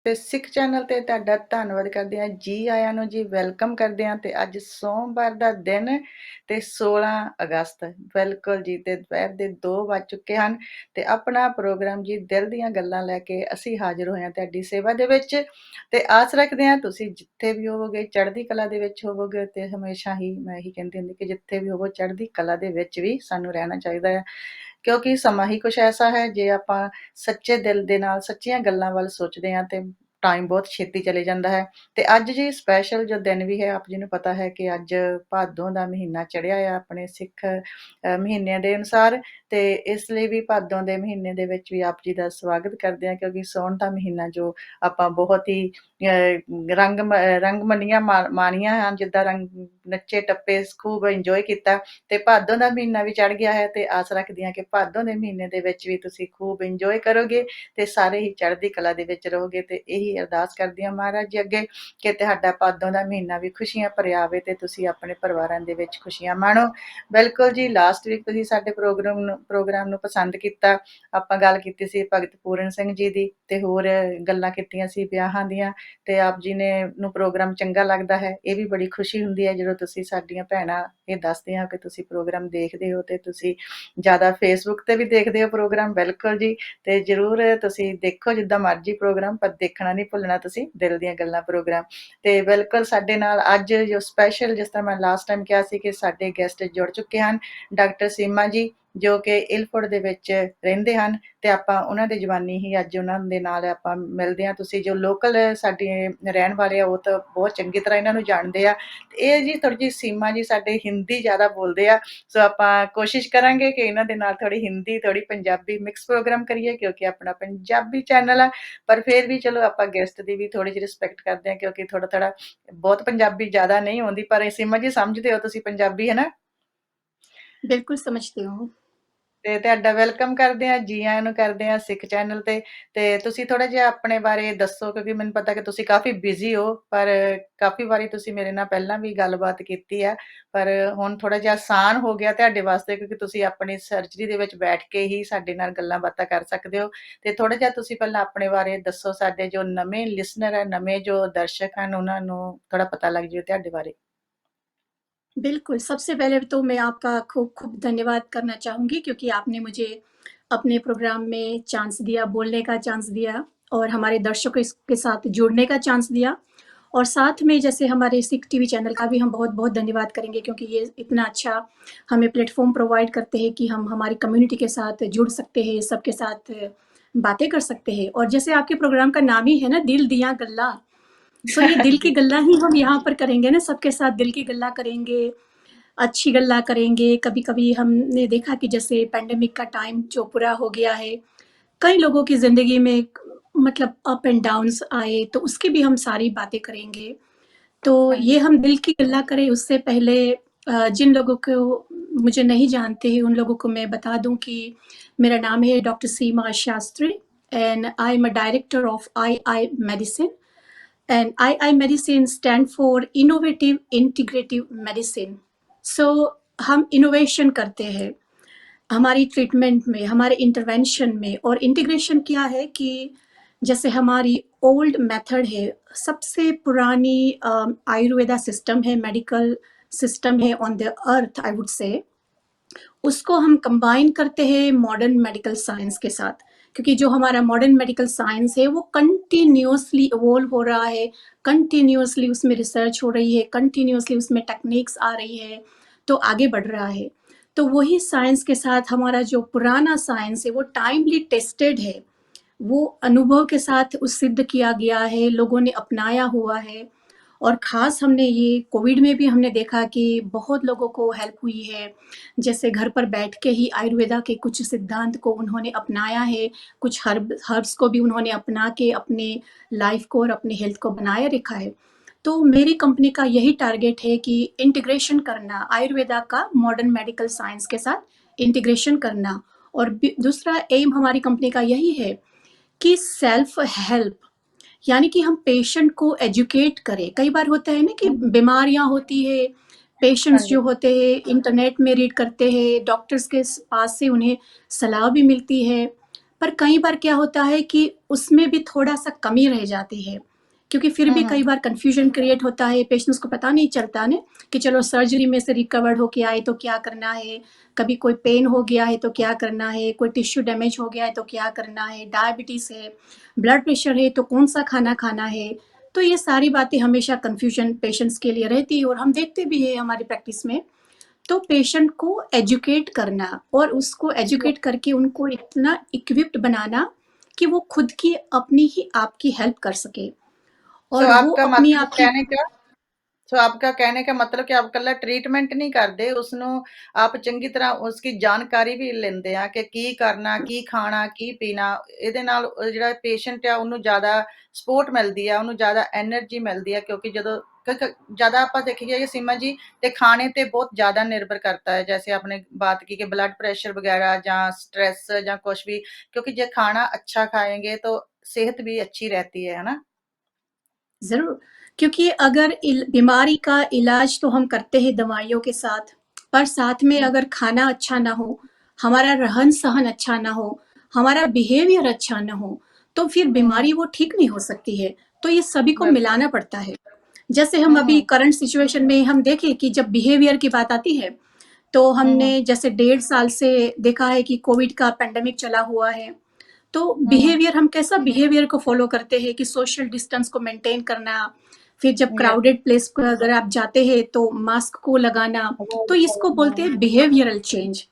ਤੇ ਸਿੱਖ ਚੈਨਲ ਤੇ ਤੁਹਾਡਾ ਧੰਨਵਾਦ ਕਰਦੇ ਹਾਂ। ਜੀ ਆਇਆਂ ਨੂੰ ਜੀ, ਵੈਲਕਮ ਕਰਦੇ ਹਾਂ। ਤੇ ਅੱਜ ਸੋਮਵਾਰ ਦਾ ਦਿਨ ਤੇ 16 ਅਗਸਤ ਬਿਲਕੁਲ ਜੀ, ਤੇ ਦੁਪਹਿਰ ਦੇ 2 ਵੱਜ ਚੁੱਕੇ ਹਨ ਤੇ ਆਪਣਾ ਪ੍ਰੋਗਰਾਮ ਜੀ ਦਿਲ ਦੀਆਂ ਗੱਲਾਂ ਲੈ ਕੇ ਅਸੀਂ ਹਾਜ਼ਰ ਹੋਏ ਹਾਂ ਤੁਹਾਡੀ ਸੇਵਾ ਦੇ ਵਿੱਚ। ਤੇ ਆਸ ਰੱਖਦੇ ਹਾਂ ਤੁਸੀਂ ਜਿੱਥੇ ਵੀ ਹੋਵੋਗੇ ਚੜ੍ਹਦੀ ਕਲਾ ਦੇ ਵਿੱਚ ਹੋਵੋਗੇ। ਤੇ ਹਮੇਸ਼ਾ ਹੀ ਮੈਂ ਇਹੀ ਕਹਿੰਦੀ ਹੁੰਦੀ ਕਿ ਜਿੱਥੇ ਵੀ ਹੋਵੋ ਚੜ੍ਹਦੀ ਕਲਾ ਦੇ ਵਿੱਚ ਵੀ ਸਾਨੂੰ ਰਹਿਣਾ ਚਾਹੀਦਾ ਹੈ, ਕਿਉਂਕਿ ਸਮਾਂ ਹੀ ਕੁਛ ਐਸਾ ਹੈ, ਜੇ ਆਪਾਂ ਸੱਚੇ ਦਿਲ ਦੇ ਨਾਲ ਸੱਚੀਆਂ ਗੱਲਾਂ ਵੱਲ ਸੋਚਦੇ ਹਾਂ ਤੇ ਟਾਈਮ ਬਹੁਤ ਛੇਤੀ ਚਲੇ ਜਾਂਦਾ ਹੈ। ਤੇ ਅੱਜ ਜੀ ਸਪੈਸ਼ਲ ਜੋ ਦਿਨ ਵੀ ਹੈ, ਆਪ ਜੀ ਨੂੰ ਪਤਾ ਹੈ ਕਿ ਅੱਜ ਭਾਦੋਂ ਦਾ ਮਹੀਨਾ ਚੜ੍ਹਿਆ ਆ ਆਪਣੇ ਸਿੱਖ ਮਹੀਨਿਆਂ ਦੇ ਅਨੁਸਾਰ। ਤੇ ਇਸ ਲਈ ਵੀ ਭਾਦੋਂ ਦੇ ਮਹੀਨੇ ਦੇ ਵਿੱਚ ਵੀ ਆਪ ਜੀ ਦਾ ਸਵਾਗਤ ਕਰਦੇ ਹਾਂ, ਕਿਉਂਕਿ ਸਾਉਣ ਦਾ ਮਹੀਨਾ ਜੋ ਆਪਾਂ ਬਹੁਤ ਹੀ ਰੰਗਮੰਨੀਆਂ ਮਾਣੀਆਂ ਹਨ, ਜਿੱਦਾਂ ਨੱਚੇ ਟੱਪੇ ਖੂਬ ਇੰਜੋਏ ਕੀਤਾ। ਤੇ ਭਾਦੋਂ ਦਾ ਮਹੀਨਾ ਵੀ ਚੜ੍ਹ ਗਿਆ ਹੈ ਤੇ ਆਸ ਰੱਖਦੀ ਹਾਂ ਕਿ ਭਾਦੋਂ ਦੇ ਮਹੀਨੇ ਦੇ ਵਿੱਚ ਵੀ ਤੁਸੀਂ ਖੂਬ ਇੰਜੋਏ ਕਰੋਗੇ ਤੇ ਸਾਰੇ ਹੀ ਚੜ੍ਹਦੀ ਕਲਾ ਦੇ ਵਿੱਚ ਰਹੋਗੇ। ਤੇ ਇਹੀ ਅਰਦਾਸ ਕਰਦੀ ਹਾਂ ਮਹਾਰਾਜ ਜੀ ਅੱਗੇ ਕਿ ਤੁਹਾਡਾ ਭਾਦੋਂ ਦਾ ਮਹੀਨਾ ਵੀ ਖੁਸ਼ੀਆਂ ਭਰਿਆ ਆਵੇ ਤੇ ਤੁਸੀਂ ਆਪਣੇ ਪਰਿਵਾਰਾਂ ਦੇ ਵਿੱਚ ਖੁਸ਼ੀਆਂ ਮਾਣੋ। ਬਿਲਕੁਲ ਜੀ, ਲਾਸਟ ਵੀਕ ਤੁਸੀਂ ਸਾਡੇ ਪ੍ਰੋਗਰਾਮ ਨੂੰ ਪਸੰਦ ਕੀਤਾ। ਆਪਾਂ ਗੱਲ ਕੀਤੀ ਸੀ ਭਗਤ ਪੂਰਨ ਸਿੰਘ ਜੀ ਦੀ ਤੇ ਹੋਰ ਗੱਲਾਂ ਕੀਤੀਆਂ ਸੀ ਵਿਆਹਾਂ ਦੀਆਂ। ਤੇ ਆਪ ਜੀ ਨੂੰ ਪ੍ਰੋਗਰਾਮ ਚੰਗਾ ਲੱਗਦਾ ਹੈ। ਇਹ ਵੀ ਬੜੀ ਖੁਸ਼ੀ ਹੁੰਦੀ ਹੈ ਜਦੋਂ ਤੁਸੀਂ ਸਾਡੀਆਂ ਭੈਣਾਂ ਇਹ ਦੱਸਦੇ ਹੋ ਕਿ ਤੁਸੀਂ ਪ੍ਰੋਗਰਾਮ ਦੇਖਦੇ ਹੋ ਤੇ ਤੁਸੀਂ ਜ਼ਿਆਦਾ ਫੇਸਬੁੱਕ ਤੇ ਵੀ ਦੇਖਦੇ ਹੋ ਪ੍ਰੋਗਰਾਮ। ਬਿਲਕੁਲ ਜੀ, ਤੇ ਜ਼ਰੂਰ ਤੁਸੀਂ ਦੇਖੋ ਜਿੱਦਾਂ ਮਰਜ਼ੀ ਪ੍ਰੋਗਰਾਮ, ਪਰ ਦੇਖਣਾ ਨਹੀਂ ਭੁੱਲਣਾ ਤੁਸੀਂ ਦਿਲ ਦੀਆਂ ਗੱਲਾਂ ਪ੍ਰੋਗਰਾਮ। ਤੇ ਬਿਲਕੁਲ ਸਾਡੇ ਨਾਲ ਅੱਜ ਜੋ ਸਪੈਸ਼ਲ, ਜਿਸ ਤਰ੍ਹਾਂ ਮੈਂ ਲਾਸਟ ਟਾਈਮ ਕਿਹਾ ਸੀ ਕਿ ਸਾਡੇ ਗੈਸਟ ਜੁੜ ਚੁੱਕੇ ਹਨ, ਡਾਕਟਰ ਸੀਮਾ ਜੀ, ਜੋ ਕਿ ਇਲਫੁੱਟ ਦੇ ਵਿੱਚ ਰਹਿੰਦੇ ਹਨ। ਤੇ ਆਪਾਂ ਉਹਨਾਂ ਦੀ ਜ਼ੁਬਾਨੀ ਹੀ ਅੱਜ ਉਹਨਾਂ ਦੇ ਨਾਲ ਆਪਾਂ ਮਿਲਦੇ ਹਾਂ। ਤੁਸੀਂ ਜੋ ਲੋਕਲ ਸਾਡੇ ਰਹਿਣ ਵਾਲੇ ਆ ਉਹ ਤਾਂ ਬਹੁਤ ਚੰਗੀ ਤਰ੍ਹਾਂ ਇਹਨਾਂ ਨੂੰ ਜਾਣਦੇ ਆ। ਇਹ ਜੀ ਥੋੜ੍ਹੀ ਜਿਹੀ ਸੀਮਾ ਜੀ ਸਾਡੇ ਹਿੰਦੀ ਜ਼ਿਆਦਾ ਬੋਲਦੇ ਆ, ਸੋ ਆਪਾਂ ਕੋਸ਼ਿਸ਼ ਕਰਾਂਗੇ ਕਿ ਇਹਨਾਂ ਦੇ ਨਾਲ ਥੋੜ੍ਹੀ ਹਿੰਦੀ ਥੋੜ੍ਹੀ ਪੰਜਾਬੀ ਮਿਕਸ ਪ੍ਰੋਗਰਾਮ ਕਰੀਏ, ਕਿਉਂਕਿ ਆਪਣਾ ਪੰਜਾਬੀ ਚੈਨਲ ਆ। ਪਰ ਫਿਰ ਵੀ ਚਲੋ ਆਪਾਂ ਗੈਸਟ ਦੀ ਵੀ ਥੋੜ੍ਹੀ ਜਿਹੀ ਰਿਸਪੈਕਟ ਕਰਦੇ ਹਾਂ, ਕਿਉਂਕਿ ਥੋੜਾ ਬਹੁਤ ਪੰਜਾਬੀ ਜ਼ਿਆਦਾ ਨਹੀਂ ਆਉਂਦੀ। ਪਰ ਸੀਮਾ ਜੀ ਸਮਝਦੇ ਹੋ ਤੁਸੀਂ ਪੰਜਾਬੀ, ਹੈ ਨਾ? बिल्कुल समझती हूँ। ਤੇ ਤੁਹਾਡਾ ਵੈਲਕਮ ਕਰਦੇ ਹਾਂ, ਜੀ ਆਇਆਂ ਨੂੰ ਕਰਦੇ ਹਾਂ ਸਿੱਖ ਚੈਨਲ ਤੇ। ਤੇ ਤੁਸੀਂ ਥੋੜਾ ਜਿਹਾ ਆਪਣੇ ਬਾਰੇ ਦੱਸੋ, ਕਿਉਂਕਿ ਮੈਨੂੰ ਪਤਾ ਕਿ ਤੁਸੀਂ ਕਾਫੀ ਬਿਜ਼ੀ ਹੋ, ਪਰ ਕਾਫੀ ਵਾਰੀ ਤੁਸੀਂ ਮੇਰੇ ਨਾਲ ਪਹਿਲਾਂ ਵੀ ਗੱਲਬਾਤ ਕੀਤੀ ਆ। ਪਰ ਹੁਣ ਥੋੜਾ ਜਿਹਾ ਆਸਾਨ ਹੋ ਗਿਆ ਤੁਹਾਡੇ ਵਾਸਤੇ, ਕਿਉਂਕਿ ਤੁਸੀਂ ਆਪਣੀ ਸਰਜਰੀ ਦੇ ਵਿੱਚ ਬੈਠ ਕੇ ਹੀ ਸਾਡੇ ਨਾਲ ਗੱਲਾਂ ਬਾਤਾਂ ਕਰ ਸਕਦੇ ਹੋ। ਤੇ ਥੋੜਾ ਜਿਹਾ ਤੁਸੀਂ ਪਹਿਲਾਂ ਆਪਣੇ ਬਾਰੇ ਦੱਸੋ, ਸਾਡੇ ਜੋ ਨਵੇਂ ਲਿਸਨਰ ਹੈ, ਨਵੇਂ ਜੋ ਦਰਸ਼ਕ ਹਨ, ਉਹਨਾਂ ਨੂੰ ਥੋੜਾ पता लग जाए ਤੁਹਾਡੇ ਬਾਰੇ। बिल्कुल, सबसे पहले तो मैं आपका खूब-खूब धन्यवाद करना चाहूँगी क्योंकि आपने मुझे अपने प्रोग्राम में चांस दिया, बोलने का चांस दिया और हमारे दर्शकों के साथ जुड़ने का चांस दिया। और साथ में जैसे हमारे सिख टीवी चैनल का भी हम बहुत-बहुत धन्यवाद करेंगे क्योंकि ये इतना अच्छा हमें प्लेटफ़ॉर्म प्रोवाइड करते हैं कि हम हमारी कम्युनिटी के साथ जुड़ सकते हैं, सबके साथ बातें कर सकते हैं। और जैसे आपके प्रोग्राम का नाम ही है ना, दिल दियाँ गल्ला, सो ये दिल की जी। गल्ला ही हम यहाँ पर करेंगे ना, सबके साथ दिल की गल्ला करेंगे, अच्छी गल्ला करेंगे। कभी-कभी हमने देखा कि जैसे पैंडेमिक का टाइम जो पूरा हो गया है, कई लोगों की ज़िंदगी में मतलब अप एंड डाउन्स आए, तो उसकी भी हम सारी बातें करेंगे। तो हाँ ये जी। हम दिल की गल्ला करें उससे पहले जिन लोगों को मुझे नहीं जानते हैं, उन लोगों को मैं बता दूँ कि मेरा नाम है doctor Seema Shastri and I am a director of I medicine. And I medicine stand for innovative integrative medicine. So हम इनोवेशन करते हैं हमारी ट्रीटमेंट में, हमारे इंटरवेंशन में। और इंटीग्रेशन क्या है कि जैसे हमारी ओल्ड मेथड है, सबसे पुरानी आयुर्वेदा सिस्टम है, मेडिकल सिस्टम है on the earth I would say, उसको हम कंबाइन करते हैं मॉडर्न मेडिकल साइंस के साथ। क्योंकि जो हमारा मॉडर्न मेडिकल साइंस है वो कंटिन्यूअसली इवॉल्व हो रहा है, कंटिन्यूअसली उसमें रिसर्च हो रही है, कंटिन्यूअसली उसमें टेक्निक्स आ रही है, तो आगे बढ़ रहा है। तो वही साइंस के साथ हमारा जो पुराना साइंस है वो टाइमली टेस्टेड है, वो अनुभव के साथ उस सिद्ध किया गया है, लोगों ने अपनाया हुआ है। और ख़ास हमने ये कोविड में भी हमने देखा कि बहुत लोगों को हेल्प हुई है। जैसे घर पर बैठ के ही आयुर्वेदा के कुछ सिद्धांत को उन्होंने अपनाया है, कुछ हर्ब्स को भी उन्होंने अपना के अपने लाइफ को और अपने हेल्थ को बनाए रखा है। तो मेरी कंपनी का यही टारगेट है कि इंटीग्रेशन करना, आयुर्वेदा का मॉडर्न मेडिकल साइंस के साथ इंटीग्रेशन करना। और दूसरा एम हमारी कंपनी का यही है कि सेल्फ हेल्प, यानी कि हम पेशेंट को एजुकेट करें। कई बार होता है ना कि बीमारियां होती है, हाँ पेशेंट्स जी। जो होते हैं इंटरनेट में रीड करते हैं, डॉक्टर्स के पास से उन्हें सलाह भी मिलती है, पर कई बार क्या होता है कि उसमें भी थोड़ा-सा कमी रह जाती है, क्योंकि फिर भी हम्म कई बार कन्फ्यूजन क्रिएट होता है, पेशेंट्स को पता नहीं चलता ना कि चलो सर्जरी में से रिकवर्ड होके आए तो क्या करना है, कभी कोई पेन हो गया है तो क्या करना है, कोई टिश्यू डैमेज हो गया है तो क्या करना है, डायबिटीज़ है, ब्लड प्रेशर है तो कौन-सा खाना खाना है। तो ये सारी बातें हमेशा कन्फ्यूजन पेशेंट्स के लिए रहती है और हम देखते भी हैं हमारी प्रैक्टिस में। तो पेशेंट को एजुकेट करना और उसको एजुकेट करके उनको इतना इक्विप्ड बनाना कि वो खुद की अपनी ही आपकी हेल्प कर सके सो और वो आपका अपनी मतलब आपकी। कहने का ਸੋ आपका कहने का मतलब कि आप ਕੱਲਾ ਟ੍ਰੀਟਮੈਂਟ ਨਹੀਂ ਕਰਦੇ ਉਸਨੂੰ ਆਪ ਚੰਗੀ ਤਰ੍ਹਾਂ ਉਸकी ਜਾਣਕਾਰੀ ਵੀ ਲੈਂਦੇ ਆ ਕਿ ਕੀ ਕਰਨਾ ਕੀ ਖਾਣਾ ਕੀ ਪੀਣਾ ਇਹਦੇ ਨਾਲ ਜਿਹੜਾ ਪੇਸ਼ੈਂਟ ਆ ਉਹਨੂੰ ਜ਼ਿਆਦਾ ਸਪੋਰਟ ਮਿਲਦੀ ਆ ਉਹਨੂੰ ਜ਼ਿਆਦਾ એનર્ਜੀ ਮਿਲਦੀ ਆ ਕਿਉਂਕਿ ਜਦੋਂ ਜ਼ਿਆਦਾ ਆਪਾਂ ਦੇਖੀਏ ਸੀਮਾ ਜੀ ਤੇ ਖਾਣੇ ਤੇ ਬਹੁਤ ਜ਼ਿਆਦਾ ਨਿਰਭਰ ਕਰता है जैसे आपने बात की कि ब्लड प्रेशर वगैरह ਜਾਂ स्ट्रेस ਜਾਂ कुछ भी क्योंकि ਜੇ खाना अच्छा खाएंगे तो सेहत भी अच्छी रहती है ना। ज़रूर, क्योंकि अगर बीमारी का इलाज तो हम करते हैं दवाइयों के साथ, पर साथ में अगर खाना अच्छा ना हो, हमारा रहन-सहन अच्छा ना हो, हमारा बिहेवियर अच्छा ना हो, तो फिर हम्म बीमारी वो ठीक नहीं हो सकती है। तो ये सभी को बिल्कुल। मिलाना पड़ता है। जैसे हम अभी हम्म करंट सिचुएशन में हम देखें कि जब बिहेवियर की बात आती है, तो हम्म हमने जैसे 1.5 साल से देखा है कि कोविड का पैंडेमिक चला हुआ है। तो हम्म बिहेवियर हम कैसा बिहेवियर को फॉलो करते हैं कि सोशल डिस्टेंस को मेंटेन करना, फिर जब यस क्राउडेड प्लेस पर अगर आप जाते हैं तो मास्क को लगाना, तो इसको बोलते हैं बिहेवियरल चेंज।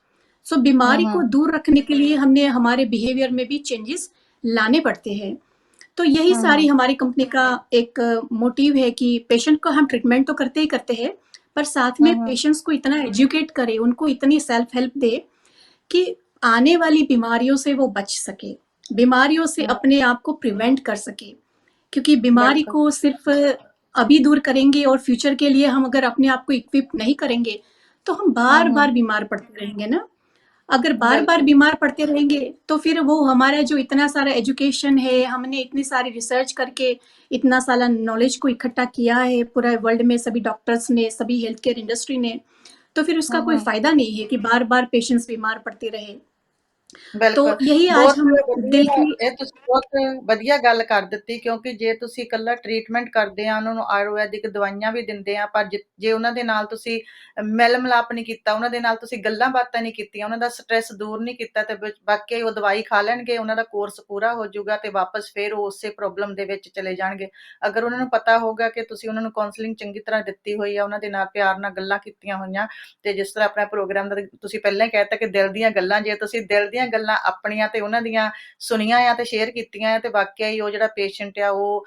सो बीमारी को हम्म दूर रखने के लिए हमने हमारे बिहेवियर में भी चेंजेस लाने पड़ते हैं। तो यही सारी हम्म हमारी कंपनी का एक मोटिव है कि पेशेंट को हम ट्रीटमेंट तो करते ही करते हैं, पर साथ में हम्म पेशेंट्स को इतना एजुकेट करें, उनको इतनी सेल्फ हेल्प दे कि आने वाली बीमारियों से वो बच सके, बीमारियों से हम्म, अपने आप को प्रिवेंट कर सके। क्योंकि बीमारी बिल्कुल। को सिर्फ अभी दूर करेंगे और फ्यूचर के लिए हम अगर अपने आप को इक्विप नहीं करेंगे, तो हम बार-बार बीमार पड़ते रहेंगे ना। अगर बार-बार बिल्कुल। बीमार पड़ते रहेंगे, तो फिर वो हमारा जो इतना सारा एजुकेशन है, हमने इतनी सारी रिसर्च करके इतना सारा नॉलेज को इकट्ठा किया है, पूरा वर्ल्ड में सभी डॉक्टर्स ने, सभी हेल्थ केयर इंडस्ट्री ने, तो फिर उसका कोई हम्म फ़ायदा नहीं है कि बार-बार पेशेंट्स बीमार पड़ते रहे। तो ਬਿਲਕੁਲ, यही आज ਬਹੁਤ हम दिल ਵਧੀਆ की। ਇਹ ਤੁਸੀਂ ਬਹੁਤ ਵਧੀਆ ਗੱਲ ਕਰ ਦਿੱਤੀ ਕਿਉਂਕਿ ਜੇ ਤੁਸੀਂ ਇਕੱਲਾ ਟ੍ਰੀਟਮੈਂਟ ਕਰਦੇ ਆ, ਉਹਨਾਂ ਨੂੰ ਆਯੁਰਵੈਦਿਕ ਦਵਾਈਆਂ ਵੀ ਦਿੰਦੇ ਆ, ਪਰ ਜੇ ਉਹਨਾਂ ਦੇ ਨਾਲ ਤੁਸੀਂ ਮੇਲ ਮਿਲਾਪ ਨਹੀਂ ਕੀਤਾ, ਉਹਨਾਂ ਦੇ ਨਾਲ ਤੁਸੀਂ ਗੱਲਾਂ ਬਾਤਾਂ ਨਹੀਂ ਕੀਤੀਆਂ, ਉਹਨਾਂ ਦਾ ਸਟ੍ਰੈਸ ਦੂਰ ਨਹੀਂ ਕੀਤਾ ਤੇ ਵਾਕਈ ਉਹ ਦਵਾਈ ਖਾ ਲੈਣਗੇ, ਉਹਨਾਂ ਦਾ ਕੋਰਸ ਪੂਰਾ ਹੋ ਜਾਊਗਾ ਤੇ ਵਾਪਸ ਫਿਰ ਉਹ ਉਸੇ ਪ੍ਰੋਬਲਮ ਦੇ ਵਿੱਚ ਚਲੇ ਜਾਣਗੇ। ਅਗਰ ਉਹਨਾਂ ਨੂੰ ਪਤਾ ਹੋਊਗਾ ਕਿ ਤੁਸੀਂ ਉਹਨਾਂ ਨੂੰ ਕਾਉਂਸਲਿੰਗ ਚੰਗੀ ਤਰ੍ਹਾਂ ਦਿੱਤੀ ਹੋਈ ਆ, ਉਹਨਾਂ ਦੇ ਨਾਲ ਪਿਆਰ ਨਾਲ ਗੱਲਾਂ ਕੀਤੀਆਂ ਹੋਈਆਂ ਤੇ ਜਿਸ ਤਰ੍ਹਾਂ ਆਪਣਾ ਪ੍ਰੋਗਰਾਮ ਦਾ ਤੁਸੀਂ ਪਹਿਲਾਂ ਹੀ ਕਹਿ ਦਿੱਤਾ ਕਿ ਦਿਲ ਦੀਆਂ ਗੱਲਾਂ, ਜੇ ਤੁਸੀਂ ਦਿਲ ਦੀਆਂ ਗੱਲਾਂ ਆਪਣੀਆਂ ਤੇ ਉਹਨਾਂ ਦੀਆਂ ਸੁਣੀਆਂ ਆ ਤੇ ਸ਼ੇਅਰ ਕੀਤੀਆਂ ਆ ਤੇ ਵਾਕਿਆ ਹੀ ਉਹ ਜਿਹੜਾ ਪੇਸ਼ੈਂਟ ਆ ਉਹ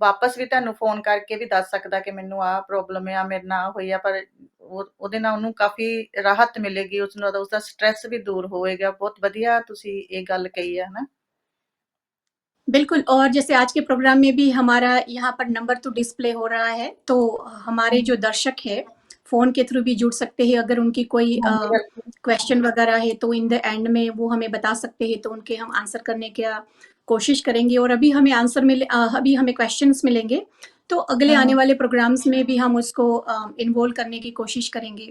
ਵਾਪਸ ਵੀ ਤੁਹਾਨੂੰ ਫੋਨ ਕਰਕੇ ਵੀ ਦੱਸ ਸਕਦਾ ਕਿ ਮੈਨੂੰ ਆਹ ਪ੍ਰੋਬਲਮ ਆ, ਮੇਰੇ ਨਾਲ ਹੋਈ ਆ, ਪਰ ਉਹਦੇ ਨਾਲ ਉਹਨੂੰ ਕਾਫੀ ਰਾਹਤ ਮਿਲੇਗੀ, ਉਸਨੂੰ ਉਸਦਾ ਸਟ੍ਰੈਸ ਵੀ ਦੂਰ ਹੋਏਗਾ। ਬਹੁਤ ਵਧੀਆ ਤੁਸੀਂ ਇਹ ਗੱਲ ਕਹੀ ਆ ਹਨਾ। बिल्कुल, और जैसे आज के प्रोग्राम में भी हमारा यहाँ पर नंबर तो डिस्प्ले हो रहा है, तो हमारे जो दर्शक हैं, फ़ोन के थ्रू भी जुड़ सकते हैं। अगर उनकी कोई ਹਾਂਜੀ ਬਿਲਕੁਲ। क्वेश्चन वगैरह है, तो इन द एंड में वो हमें बता सकते हैं, तो उनके हम आंसर करने का कोशिश करेंगे और अभी हमें अभी हमें क्वेश्चन्स मिलेंगे, तो अगले आने हम्म वाले प्रोग्राम्स में भी हम उसको इन्वॉल्व करने की कोशिश करेंगे।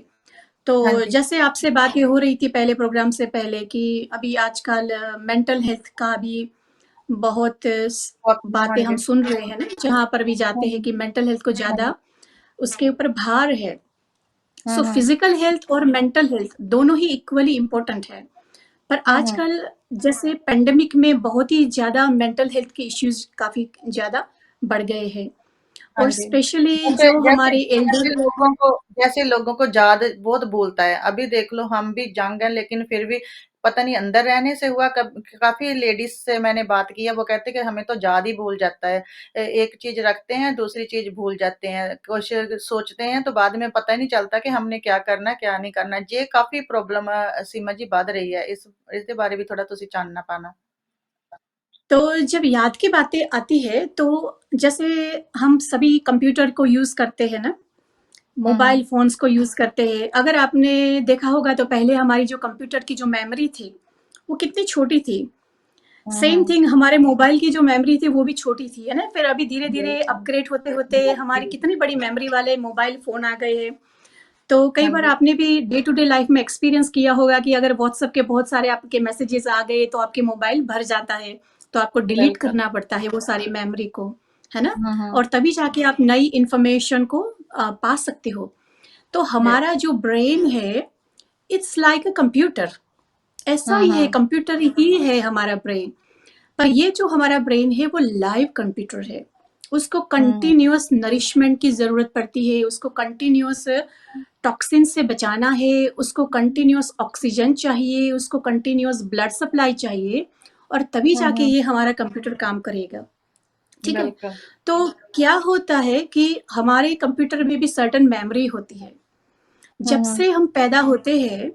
तो ਹਾਂਜੀ जैसे आपसे बातें हो रही थी पहले प्रोग्राम से पहले कि अभी आजकल मेंटल हेल्थ का भी बहुत बातें हम ਹਾਂਜੀ सुन रहे हैं ना, जहाँ पर भी जाते हैं हम्म कि मेंटल हेल्थ को ज़्यादा उसके ऊपर भार है। सो हम्म फिजिकल हेल्थ और मेंटल हेल्थ दोनों ही इक्वली इम्पोर्टेंट है, पर हम्म आजकल जैसे पेंडेमिक में बहुत ही ज़्यादा मेंटल हेल्थ के इश्यूज काफ़ी ज़्यादा बढ़ गए हैं हाँ और जी। स्पेशली जैसे जो जैसे हमारे जैसे एल्डर। लोगों को जैसे लोगों को याद बहुत भूलता है। अभी देख लो हम भी यंग हैं लेकिन फिर भी पता नहीं अंदर रहने से हुआ कब काफ़ी लेडीज़ से मैंने बात की है, वो कहते हैं कि हमें तो याद ही भूल जाता है। एक चीज़ रखते हैं, दूसरी चीज़ भूल जाते हैं। कुछ सोचते हैं तो बाद में पता ही नहीं चलता कि हमने क्या करना है, क्या नहीं करना है। ये काफ़ी प्रॉब्लम सीमा जी बढ़ रही है। इसके बारे भी थोड़ा तुसी जानना पाना। तो जब याद की बातें आती है तो जैसे हम सभी कंप्यूटर को यूज़ करते हैं ना, हुँ, मोबाइल हुँ। फ़ोन्स को यूज़ करते हैं। अगर आपने देखा होगा तो पहले हमारी जो कंप्यूटर की जो मेमोरी थी, वो कितनी छोटी थी। हुँ, सेम हुँ। थिंग हमारे मोबाइल की जो मेमोरी थी वो भी छोटी थी, है ना? फिर अभी धीरे-धीरे बिल्कुल। अपग्रेड होते-होते हमारी कितनी बड़ी मेमोरी वाले मोबाइल फ़ोन आ गए हैं। तो कई हाँ बार जी, आपने भी डे टू डे लाइफ में एक्सपीरियंस किया होगा कि अगर व्हाट्सएप के बहुत सारे आपके मैसेजेस आ गए तो आपके मोबाइल भर जाता है, तो आपको डिलीट बिल्कुल। करना पड़ता है वो सारी मेमोरी को, है ना? हुँ, हुँ। और तभी जाके आप नई इंफॉर्मेशन को पा सकते हो। तो यस। हमारा जो ब्रेन है, इट्स लाइक अ कंप्यूटर। ऐसा हुँ, ही है, हुँ। कंप्यूटर ही है हमारा ब्रेन। पर ये जो हमारा ब्रेन है वो लाइव कंप्यूटर है। उसको हुँ, हुँ। कंटिन्यूअस नरिशमेंट की ज़रूरत पड़ती है, उसको कंटिन्यूअस टॉक्सिन से बचाना है, उसको कंटिन्यूअस ऑक्सीजन चाहिए, उसको कंटिन्यूअस ब्लड सप्लाई चाहिए और तभी हुँ, जाके हुँ। ये हमारा कंप्यूटर काम करेगा। ठीक है? बिल्कुल। तो क्या होता है कि हमारे कंप्यूटर में भी सर्टेन मेमोरी होती है। हुँ, जब हुँ। से हम पैदा होते हैं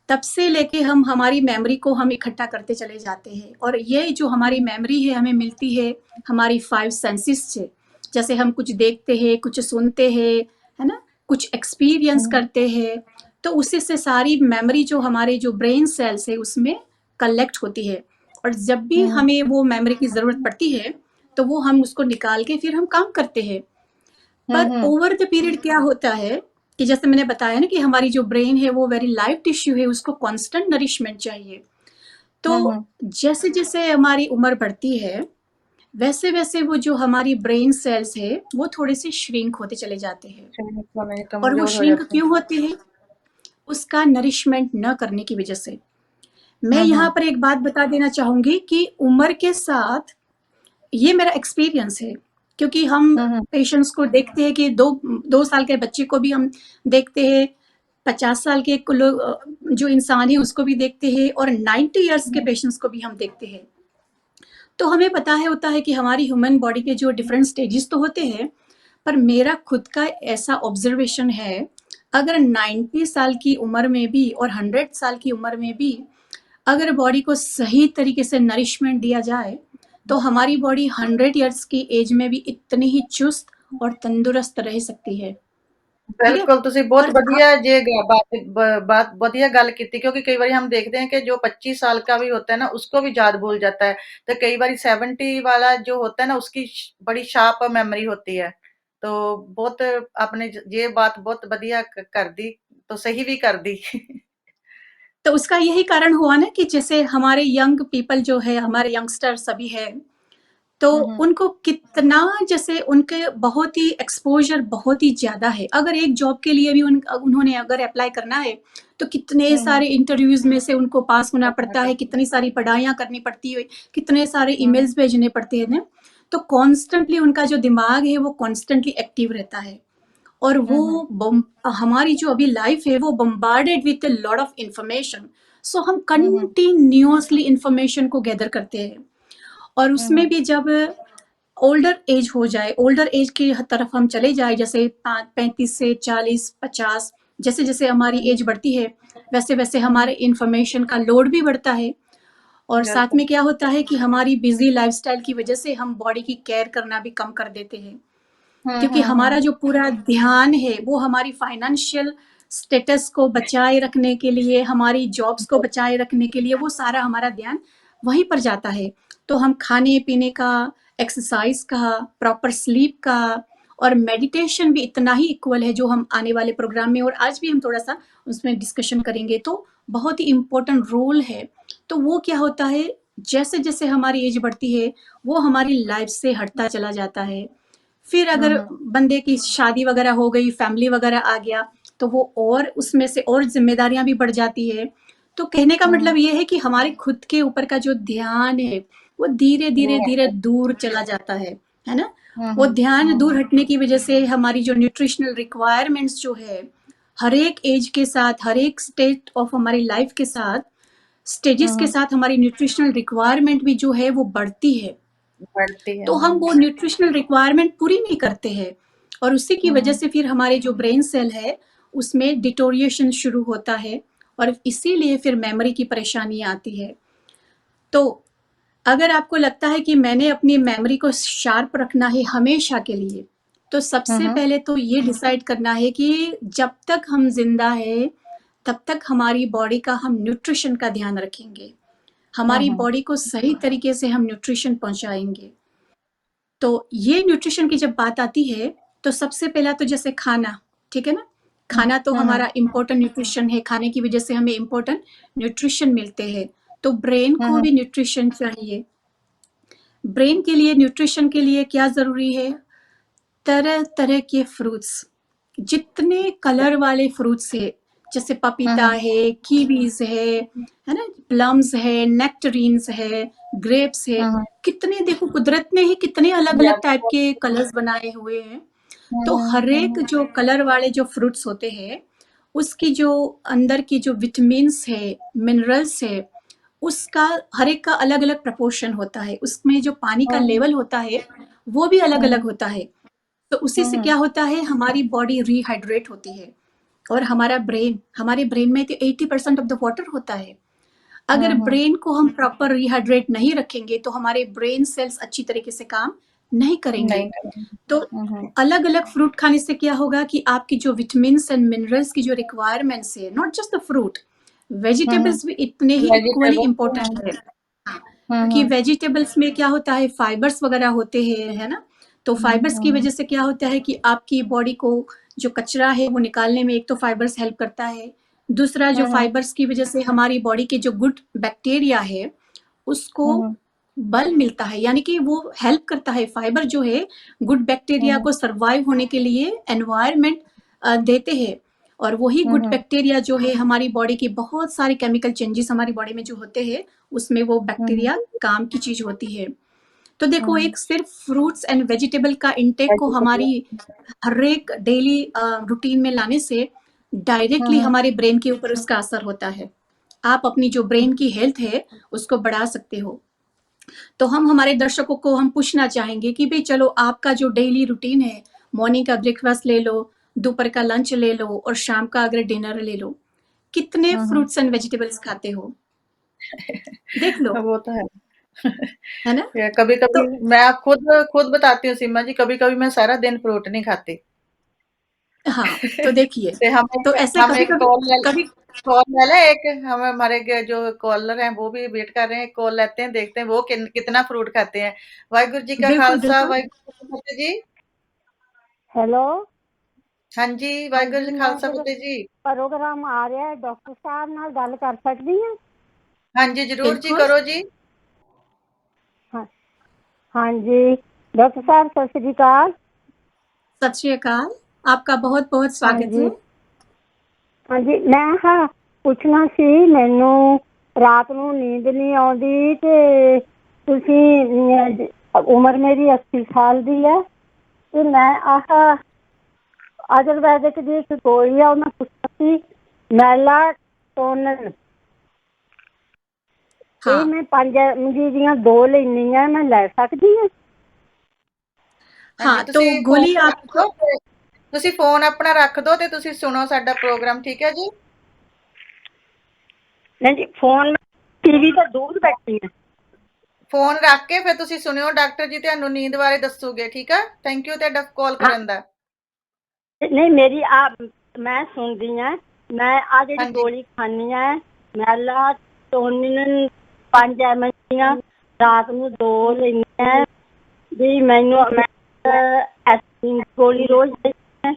तब से लेके हम हमारी मेमोरी को हम इकट्ठा करते चले जाते हैं और ये जो हमारी मेमोरी है हमें मिलती है हमारी 5 सेंसेस से। जैसे हम कुछ देखते हैं, कुछ सुनते हैं, है ना? कुछ एक्सपीरियंस हुँ, करते हैं, तो उसी से सारी मेमोरी जो हमारे जो ब्रेन सेल्स है उसमें कलेक्ट होती है और जब भी हुँ। हमें वो मेमोरी की ज़रूरत पड़ती है, तो वो हम उसको निकाल के फिर हम काम करते हैं। हुँ, पर हुँ। ओवर द पीरियड क्या होता है कि जैसे मैंने बताया ना कि हमारी जो ब्रेन है वो वेरी लाइव टिश्यू है, उसको कांस्टेंट नरिशमेंट चाहिए। तो हुँ, हुँ। जैसे जैसे हमारी उम्र बढ़ती है वैसे वैसे वो जो हमारी ब्रेन सेल्स है वो थोड़े से श्रिंक होते चले जाते हैं। चलिए थोड़े और वो कमज़ोर हो श्रिंक जाते हैं। क्यों होते हैं? उसका नरिशमेंट न करने की वजह से। मैं हुँ, यहाँ हुँ। पर एक बात बता देना चाहूंगी कि उम्र के साथ ये मेरा एक्सपीरियंस है, क्योंकि हम हुँ, हुँ। पेशेंट्स को देखते हैं कि 2 साल के बच्चे को भी हम देखते हैं, 50 साल के को लोग जो इंसान है उसको भी देखते हैं और 90 इयर्स के हुँ, पेशेंट्स को भी हम देखते हैं। तो हमें पता है होता है कि हमारी ह्यूमन बॉडी के जो डिफरेंट स्टेजेस तो होते हैं, पर मेरा खुद का ऐसा ऑब्जर्वेशन है, अगर 90 साल की उम्र में भी और 100 साल की उम्र में भी अगर बॉडी को सही तरीके से नरिशमेंट दिया जाए, तो हमारी बॉडी 100 इयर्स की एज में भी इतनी ही चुस्त और तंदुरुस्त रह सकती है। ठीक है? बिल्कुल, ਤੁਸੀਂ बहुत पर आप बढ़िया जे ग बात ब बात बढ़िया गल कीती क्योंकि कई बारी हम देखते हैं कि जो 25 साल का भी होता है ना, उसको भी याद भूल जाता है। तो कई बारी 70 वाला जो होता है ना, उसकी बड़ी शार्प मेमोरी होती है। तो बहुत आपने ये बात बहुत बढ़िया कर दी, तो सही भी कर दी। तो उसका यही कारण हुआ ना कि जैसे हमारे यंग पीपल जो है, हमारे यंगस्टर सभी हैं, तो हुँ, हुँ। उनको कितना जैसे उनके बहुत ही एक्सपोज़र बहुत ही ज़्यादा है। अगर एक जॉब के लिए भी उन्होंने अगर अप्लाई करना है, तो कितने हुँ, हुँ। सारे इंटरव्यूज़ में से उनको पास होना पड़ता है, कितनी सारी पढ़ाइयाँ करनी पड़ती है, कितने सारे हुँ, हुँ। ईमेल्स भेजने पड़ते हैं ना। तो कॉन्स्टेंटली उनका जो दिमाग है, वो कॉन्स्टेंटली एक्टिव रहता है और हुँ, हुँ। वो हमारी जो अभी लाइफ़ है, वो bombarded with a lot of information. So हम हुँ, हुँ। कंटीन्यूअसली इन्फॉर्मेशन को गैदर करते हैं और हुँ, उसमें हुँ। भी जब ओल्डर एज हो जाए, ओल्डर एज की तरफ हम चले जाए, जैसे 35 से 40, 50, जैसे-जैसे हमारी हुँ, हुँ। एज बढ़ती है, वैसे-वैसे हुँ, हमारे हुँ। इन्फॉर्मेशन का लोड भी बढ़ता है और साथ बिल्कुल। में क्या होता है कि हमारी बिज़ी लाइफ़स्टाइल की वजह से हम बॉडी की केयर करना भी कम कर देते हैं। हुँ, क्योंकि हुँ, हमारा हुँ। जो पूरा ध्यान है, वो हमारी फाइनेंशियल स्टेटस को बचाए रखने के लिए, हमारी जॉब्स को बचाए रखने के लिए, वो सारा हमारा ध्यान वहीं पर जाता है। तो हम खाने-पीने का, एक्सरसाइज़ का, प्रॉपर स्लीप का और मेडिटेशन भी इतना ही इक्वल है, जो हम आने वाले प्रोग्राम में और आज भी हम थोड़ा-सा उसमें डिस्कशन करेंगे, तो बहुत ही इम्पोर्टेंट रोल है। तो वो क्या होता है, जैसे-जैसे हमारी एज बढ़ती है, वो हमारी लाइफ़ से हटता चला जाता है। फिर हुँ, अगर हुँ। बंदे की शादी वगैरह हो गई, फैमिली वगैरह आ गया, तो वो और उसमें से और ज़िम्मेदारियाँ भी बढ़ जाती है। तो कहने का हुँ, हुँ। मतलब ये है कि हमारे खुद के ऊपर का जो ध्यान है, वो वो धीरे-धीरे-धीरे है। दूर चला जाता है ना? हुँ, वो हुँ। ध्यान दूर हटने की वजह से हमारी जो न्यूट्रिशनल रिक्वायरमेंट्स जो है, हर एक ऐज के साथ, हर एक स्टेट ऑफ हमारी लाइफ़ के साथ, हुँ, स्टेजेस के हुँ। साथ हमारी न्यूट्रिशनल रिक्वायरमेंट भी जो है वो बढ़ती है। बढ़ती है। तो हम हुँ। वो न्यूट्रिशनल रिक्वायरमेंट पूरी नहीं करते हैं और उसी की हुँ, वजह हुँ। से फिर हमारे जो ब्रेन सेल है उसमें डिटोरिएशन शुरू होता है और इसीलिए फिर मेमोरी की परेशानी आती है। तो अगर आपको लगता है कि मैंने अपनी मेमोरी को शार्प रखना है हमेशा के लिए, तो हुँ, सबसे हुँ। पहले तो ये डिसाइड करना है कि जब तक हम जिंदा है तब तक हमारी बॉडी का हम न्यूट्रिशन का ध्यान रखेंगे, हुँ, हमारी हुँ। बॉडी को सही तरीके से हम न्यूट्रिशन पहुंचाएंगे। तो ये न्यूट्रिशन की जब बात आती है, तो सबसे पहला तो जैसे खाना, ठीक है ना? खाना तो हम्म, हमारा इम्पोर्टेंट न्यूट्रिशन है, खाने की वजह से हमें इम्पोर्टेंट न्यूट्रिशन मिलते हैं, तो ब्रेन को हम्म, भी न्यूट्रिशन चाहिए। ब्रेन के लिए न्यूट्रिशन के लिए क्या ज़रूरी है? तरह तरह के फ्रूट्स, जितने कलर वाले फ्रूट्स है, जैसे पपीता हम्म, है, कीवीज है ना, प्लम्स है, नेक्टरीन्स है, ग्रेप्स है, हम्म, कितने देखो कुदरत ने ही कितने अलग या अलग टाइप के कलर्स बनाए हुए हैं। तो हम्म, हर एक जो कलर वाले जो फ्रूट्स होते हैं, उसकी जो अंदर की जो विटामिन्स है, मिनरल्स है, उसका हर एक का अलग अलग प्रपोर्शन होता है, उसमें जो पानी का हम्म, लेवल होता है वो भी अलग अलग हम्म, होता है। तो उसी से हम्म, क्या होता है, हमारी बॉडी रिहाइड्रेट होती है। और हमारे ब्रेन में तो 80% ऑफ द वाटर होता है। अगर हम्म, ब्रेन को हम प्रॉपर रिहाइड्रेट नहीं रखेंगे तो हमारे ब्रेन सेल्स अच्छी तरीके से काम नहीं करेंगे। नहीं करेंगे। तो अलग अलग फ्रूट खाने से क्या होगा कि आपकी जो विटामिन एंड मिनरल्स की जो रिक्वायरमेंट्स है, not just the fruit, hmm, vegetables भी इतने ही इक्वली वेजिटेबल। इम्पोर्टेंट है। हाँ, क्योंकि हम्म, वेजिटेबल्स में क्या होता है, फाइबर्स वगैरह होते हैं, है ना। तो फाइबर्स की हम्म, वजह से क्या होता है कि आपकी बॉडी को जो कचरा है वो निकालने में एक तो फाइबर्स हेल्प करता है। दूसरा, जो हम्म, फाइबर्स की वजह से हमारी बॉडी के जो गुड बैक्टीरिया है उसको हम्म, बल मिलता है, यानी कि वो हेल्प करता है। फाइबर जो है गुड बैक्टीरिया हम्म, को सरवाइव होने के लिए एनवायरनमेंट देते हैं। और वही गुड हम्म, बैक्टीरिया जो है हमारी बॉडी की बहुत सारी केमिकल चेंजेस हमारी बॉडी में जो होते हैं उसमें वो हम्म, बैक्टीरिया काम की चीज होती है। तो देखो, हम्म, एक सिर्फ फ्रूट्स एंड वेजिटेबल का इंटेक को वेजिटेबल। हमारी हर एक डेली रूटीन में लाने से डायरेक्टली हम्म, हमारे ब्रेन के ऊपर उसका असर होता है। आप अपनी जो ब्रेन की हेल्थ है उसको बढ़ा सकते हो। तो हम हमारे दर्शकों को हम पूछना चाहेंगे कि भाई चलो, आपका जो डेली रूटीन है, मॉर्निंग का ब्रेकफास्ट ले लो, दोपहर का लंच ले लो और शाम का अगर डिनर ले लो, कितने हम्म, फ्रूट्स एंड वेजिटेबल्स खाते हो? देख लो, वो तो है। है ना। कभी तो कभी मैं आप खुद खुद बताती हूँ सीमा जी, कभी कभी मैं सारा दिन फ्रूट नहीं खाती। हाँ, तो देखिए, से तो ऐसे हम कभी एक कभी कभी कॉल ले लें, एक हम हमारे जो कॉलर हैं वो भी वेट कर रहे हैं, कॉल लेते हैं, देखते हैं वो कितना फ्रूट खाते हैं। वाहिगुरु जी का बिल्कुल खालसा, बिल्कुल। वाहिगुरु जी की फतेह जी। हेलो। हाँ जी, हाँ वाहिगुरु जी, जी मैं खालसा जो फतेह जी। प्रोग्राम आ रहा है डॉक्टर साहब नाल गल कर सकती हैं? हाँ जी, जरूर जी, बिल्कुल। करो जी। हाँ, हाँ जी, डॉक्टर साहब सत श्री अकाल। सत श्री अकाल। आपका बहुत बहुत हाँ स्वागत जी, है। हाँ जी, मैं हाँ ਪੁੱਛਣਾ ਸੀ, ਮੈਨੂੰ ਰਾਤ ਨੂੰ ਨੀਂਦ ਨਹੀਂ ਆਉਂਦੀ ਤੇ ਤੁਸੀਂ ਉਮਰ ਮੇਰੀ 80 ਸਾਲ ਦੀ ਹੈ ਤੇ ਮੈਂ ਆਯੁਰਵੈਦਿਕ ਦੀ ਇੱਕ ਗੋਲੀ ਆ, ਉਹ ਮੈਂ ਪੁੱਛਣਾ ਸੀ, ਮੈਲਾਟੋਨਨ। ਇਹ हाँ ਮੈਂ 5 mg ਦੀਆਂ 2 ਲੈਣੀਆਂ, ਮੈਂ ਲੈ ਸਕਦੀ ਹਾਂ? हाँ जी, हाँ, तो ਤੁਸੀਂ गोली ਫੋਨ ਰੱਖ आप ਦਿਓ ਤੇ ਤੁਸੀਂ ਫੋਨ ਆਪਣਾ ਰੱਖ ਦਿਓ ਤੇ ਤੁਸੀਂ ਸੁਣੋ ਸਾਡਾ ਪ੍ਰੋਗਰਾਮ, ਠੀਕ ਹੈ ਜੀ। ਨਹੀਂ ਜੀ, ਫੋਨ ਟੀਵੀ ਤੋਂ ਦੂਰ ਬੈਠੀ ਹੈ। ਫੋਨ ਰੱਖ ਕੇ ਫਿਰ ਤੁਸੀਂ ਸੁਣਿਓ, ਡਾਕਟਰ ਜੀ ਤੁਹਾਨੂੰ ਨੀਂਦ ਬਾਰੇ ਦੱਸੂਗੇ, ਠੀਕ ਆ। ਥੈਂਕ ਯੂ ਤੁਹਾਡਾ ਕਾਲ ਹਾਂ, ਕਰਨ ਦਾ। ਨਹੀਂ ਮੇਰੀ ਮੈਂ ਸੁਣਦੀ ਹਾਂ। ਮੈਂ ਜਿਹੜੀ ਹਾਂਜੀ, ਗੋਲੀ ਖਾਣੀ ਹੈ ਮੈਲਾਟੋਨਿਨ 5 mg ਦੀਆਂ, ਰਾਤ ਨੂੰ 2 ਲੈਣੀ ਹੈ ਵੀ ਮੈਂ ਐਸਪਰੀਨ ਗੋਲੀ ਰੋਜ਼ ਲੈਣੀ ਹੈ,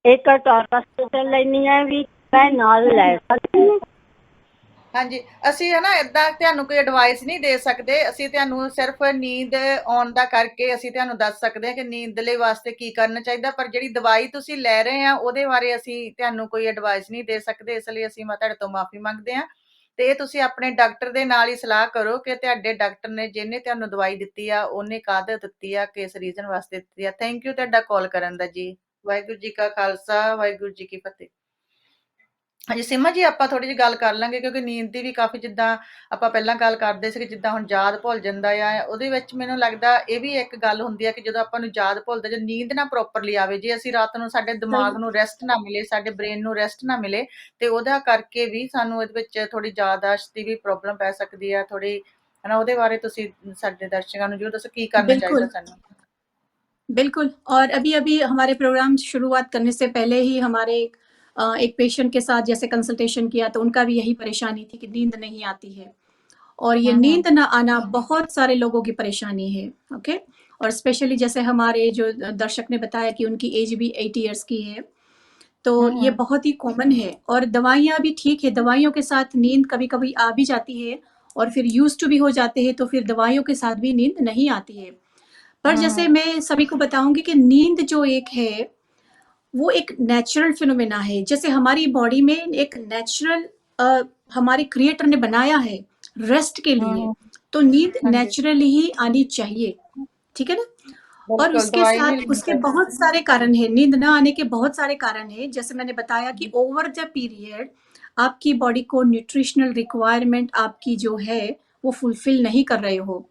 ਇੱਕ ਟੋਰਵਾਸਟੋਲ ਲੈਣੀ ਹੈ ਵੀ ਮੈਂ ਨਾਲ ਲੈ ਸਕਦੀ ਹਾਂ? ਹਾਂਜੀ, ਅਸੀਂ ਹੈ ਨਾ ਏਦਾਂ ਤੁਹਾਨੂੰ ਕੋਈ ਐਡਵਾਈਸ ਨਹੀਂ ਦੇ ਸਕਦੇ, ਅਸੀਂ ਤੁਹਾਨੂੰ ਸਿਰਫ ਨੀਂਦ ਆਉਣ ਦਾ ਕਰਕੇ ਅਸੀਂ ਤੁਹਾਨੂੰ ਦੱਸ ਸਕਦੇ ਹਾਂ ਕਿ ਨੀਂਦ ਲਈ ਵਾਸਤੇ ਕੀ ਕਰਨਾ ਚਾਹੀਦਾ, ਪਰ ਜਿਹੜੀ ਦਵਾਈ ਤੁਸੀਂ ਲੈ ਰਹੇ ਆ ਉਹਦੇ ਬਾਰੇ ਅਸੀਂ ਤੁਹਾਨੂੰ ਕੋਈ ਐਡਵਾਈਸ ਨਹੀਂ ਦੇ ਸਕਦੇ, ਇਸ ਲਈ ਅਸੀਂ ਤੁਹਾਡੇ ਤੋਂ ਮਾਫੀ ਮੰਗਦੇ ਹਾਂ। ਤੇ ਇਹ ਤੁਸੀਂ ਆਪਣੇ ਡਾਕਟਰ ਦੇ ਨਾਲ ਹੀ ਸਲਾਹ ਕਰੋ ਕਿ ਤੁਹਾਡੇ ਡਾਕਟਰ ਨੇ ਜਿਹਨੇ ਤੁਹਾਨੂੰ ਦਵਾਈ ਦਿੱਤੀ ਆ ਉਹਨੇ ਕਾਹਦੇ ਦਿੱਤੀ ਆ, ਕਿਸ ਰੀਜ਼ਨ ਵਾਸਤੇ ਦਿੱਤੀ ਆ। ਥੈਂਕ ਯੂ ਤੁਹਾਡਾ ਕਾਲ ਕਰਨ ਦਾ ਜੀ। ਵਾਹਿਗੁਰੂ ਜੀ ਕਾ ਖਾਲਸਾ, ਵਾਹਿਗੁਰੂ ਜੀ ਕੀ ਫਤਿਹ। ਹਾਂਜੀ ਸੀਮਾ ਜੀ, ਆਪਾਂ ਥੋੜੀ ਜਿਹੀ ਗੱਲ ਕਰ ਲਾਂਗੇ ਕਿਉਂਕਿ ਨੀਂਦ ਦੀ ਵੀ ਕਾਫੀ, ਜਿੱਦਾਂ ਆਪਾਂ ਪਹਿਲਾਂ ਗੱਲ ਕਰਦੇ ਸੀ, ਜਿੱਦਾਂ ਹੁਣ ਯਾਦ ਭੁੱਲ ਜਾਂਦਾ ਆ, ਉਹਦੇ ਵਿੱਚ ਮੈਨੂੰ ਲੱਗਦਾ ਇਹ ਵੀ ਇੱਕ ਗੱਲ ਹੁੰਦੀ ਆ ਕਿ ਜਦੋਂ ਆਪਾਂ ਨੂੰ ਯਾਦ ਭੁੱਲਦਾ, ਜੇ ਨੀਂਦ ਨਾ ਪ੍ਰੋਪਰਲੀ ਆਵੇ, ਜੇ ਅਸੀਂ ਰਾਤ ਨੂੰ ਸਾਡੇ ਦਿਮਾਗ ਨੂੰ ਰੈਸਟ ਨਾ ਮਿਲੇ, ਸਾਡੇ ਬ੍ਰੇਨ ਨੂੰ ਰੈਸਟ ਨਾ ਮਿਲੇ, ਤੇ ਉਹਦਾ ਕਰਕੇ ਵੀ ਸਾਨੂੰ ਇਹਦੇ ਵਿੱਚ ਥੋੜੀ ਯਾਦਾਸ਼ਤ ਦੀ ਵੀ ਪ੍ਰੋਬਲਮ ਪੈ ਸਕਦੀ ਆ ਥੋੜੀ, ਹਨਾ। ਉਹਦੇ ਬਾਰੇ ਤੁਸੀਂ ਸਾਡੇ ਦਰਸ਼ਕਾਂ ਨੂੰ ਜੋ ਦੱਸੋ ਕੀ करना ਚਾਹੀਦਾ बिल्कुल ਸਾਨੂੰ। बिल्कुल। और अभी अभी हमारे प्रोग्राम शुरुआत करने से पहले ही हमारे एक पेशेंट के साथ जैसे कंसल्टेशन किया तो उनका भी यही परेशानी थी कि नींद नहीं आती है। और ये हम्म, नींद ना आना बहुत सारे लोगों की परेशानी है। ओके। और स्पेशली जैसे हमारे जो दर्शक ने बताया कि उनकी एज भी 80 ईयर्स की है, तो ये हम्म बहुत ही कॉमन है। और दवाइयाँ भी ठीक है, दवाइयों के साथ नींद कभी-कभी आ भी जाती है और फिर यूज़्ड टू भी हो जाते हैं, तो फिर दवाइयों के साथ भी नींद नहीं आती है। पर जैसे हम्म मैं सभी को बताऊँगी कि नींद जो एक है, वो एक नेचुरल फिनोमेना है। जैसे हमारी बॉडी में एक नेचुरल हमारे क्रिएटर ने बनाया है रेस्ट के लिए, हम्म, तो नींद हाँ जी, नेचुरली ही आनी चाहिए, ठीक है ना? और बिल्कुल उसके दवाई नहीं साथ लेनी उसके चाहिए। बहुत सारे कारण हैं, नींद ना आने के बहुत सारे कारण हैं। जैसे मैंने बताया कि ओवर द पीरियड आपकी बॉडी को न्यूट्रिशनल रिक्वायरमेंट आपकी जो है, वो फुलफिल नहीं कर रहे हो।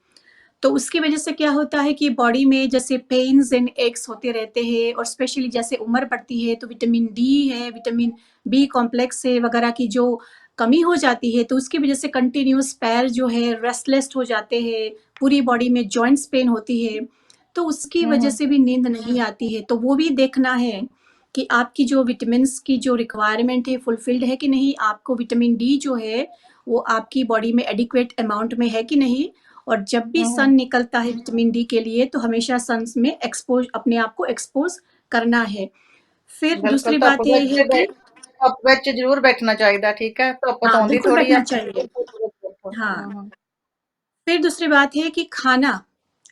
तो उसकी वजह से क्या होता है कि बॉडी में जैसे पेन्स एंड एक्स होते रहते हैं, और स्पेशली जैसे उम्र बढ़ती है तो विटामिन डी है, विटामिन बी कॉम्प्लेक्स है वगैरह की जो कमी हो जाती है, तो उसकी वजह से कंटिन्यूस पैर जो है रेस्टलेस हो जाते हैं, पूरी बॉडी में जॉइंट्स पेन होती है, तो उसकी वजह हम्म, से भी नींद नहीं आती है। तो वो भी देखना है कि आपकी जो विटामिन्स की जो रिक्वायरमेंट है फुलफिल्ड है कि नहीं, आपको विटामिन डी जो है वो आपकी बॉडी में एडिक्वेट अमाउंट में है कि नहीं। और जब भी हम्म, सन निकलता है विटामिन डी के लिए, तो हमेशा सन में एक्सपोज अपने आप को एक्सपोज करना है। फिर बिल्कुल दूसरी धुप बात ये विच है कि धुप विच जरूर बैठना चाहिए, ठीक है, धुप तो हाँ, आउंदी बिल्कुल थोड़ी बैठना आ। चाहिए। बिल्कुल, हाँ, फिर दूसरी बात है कि खाना,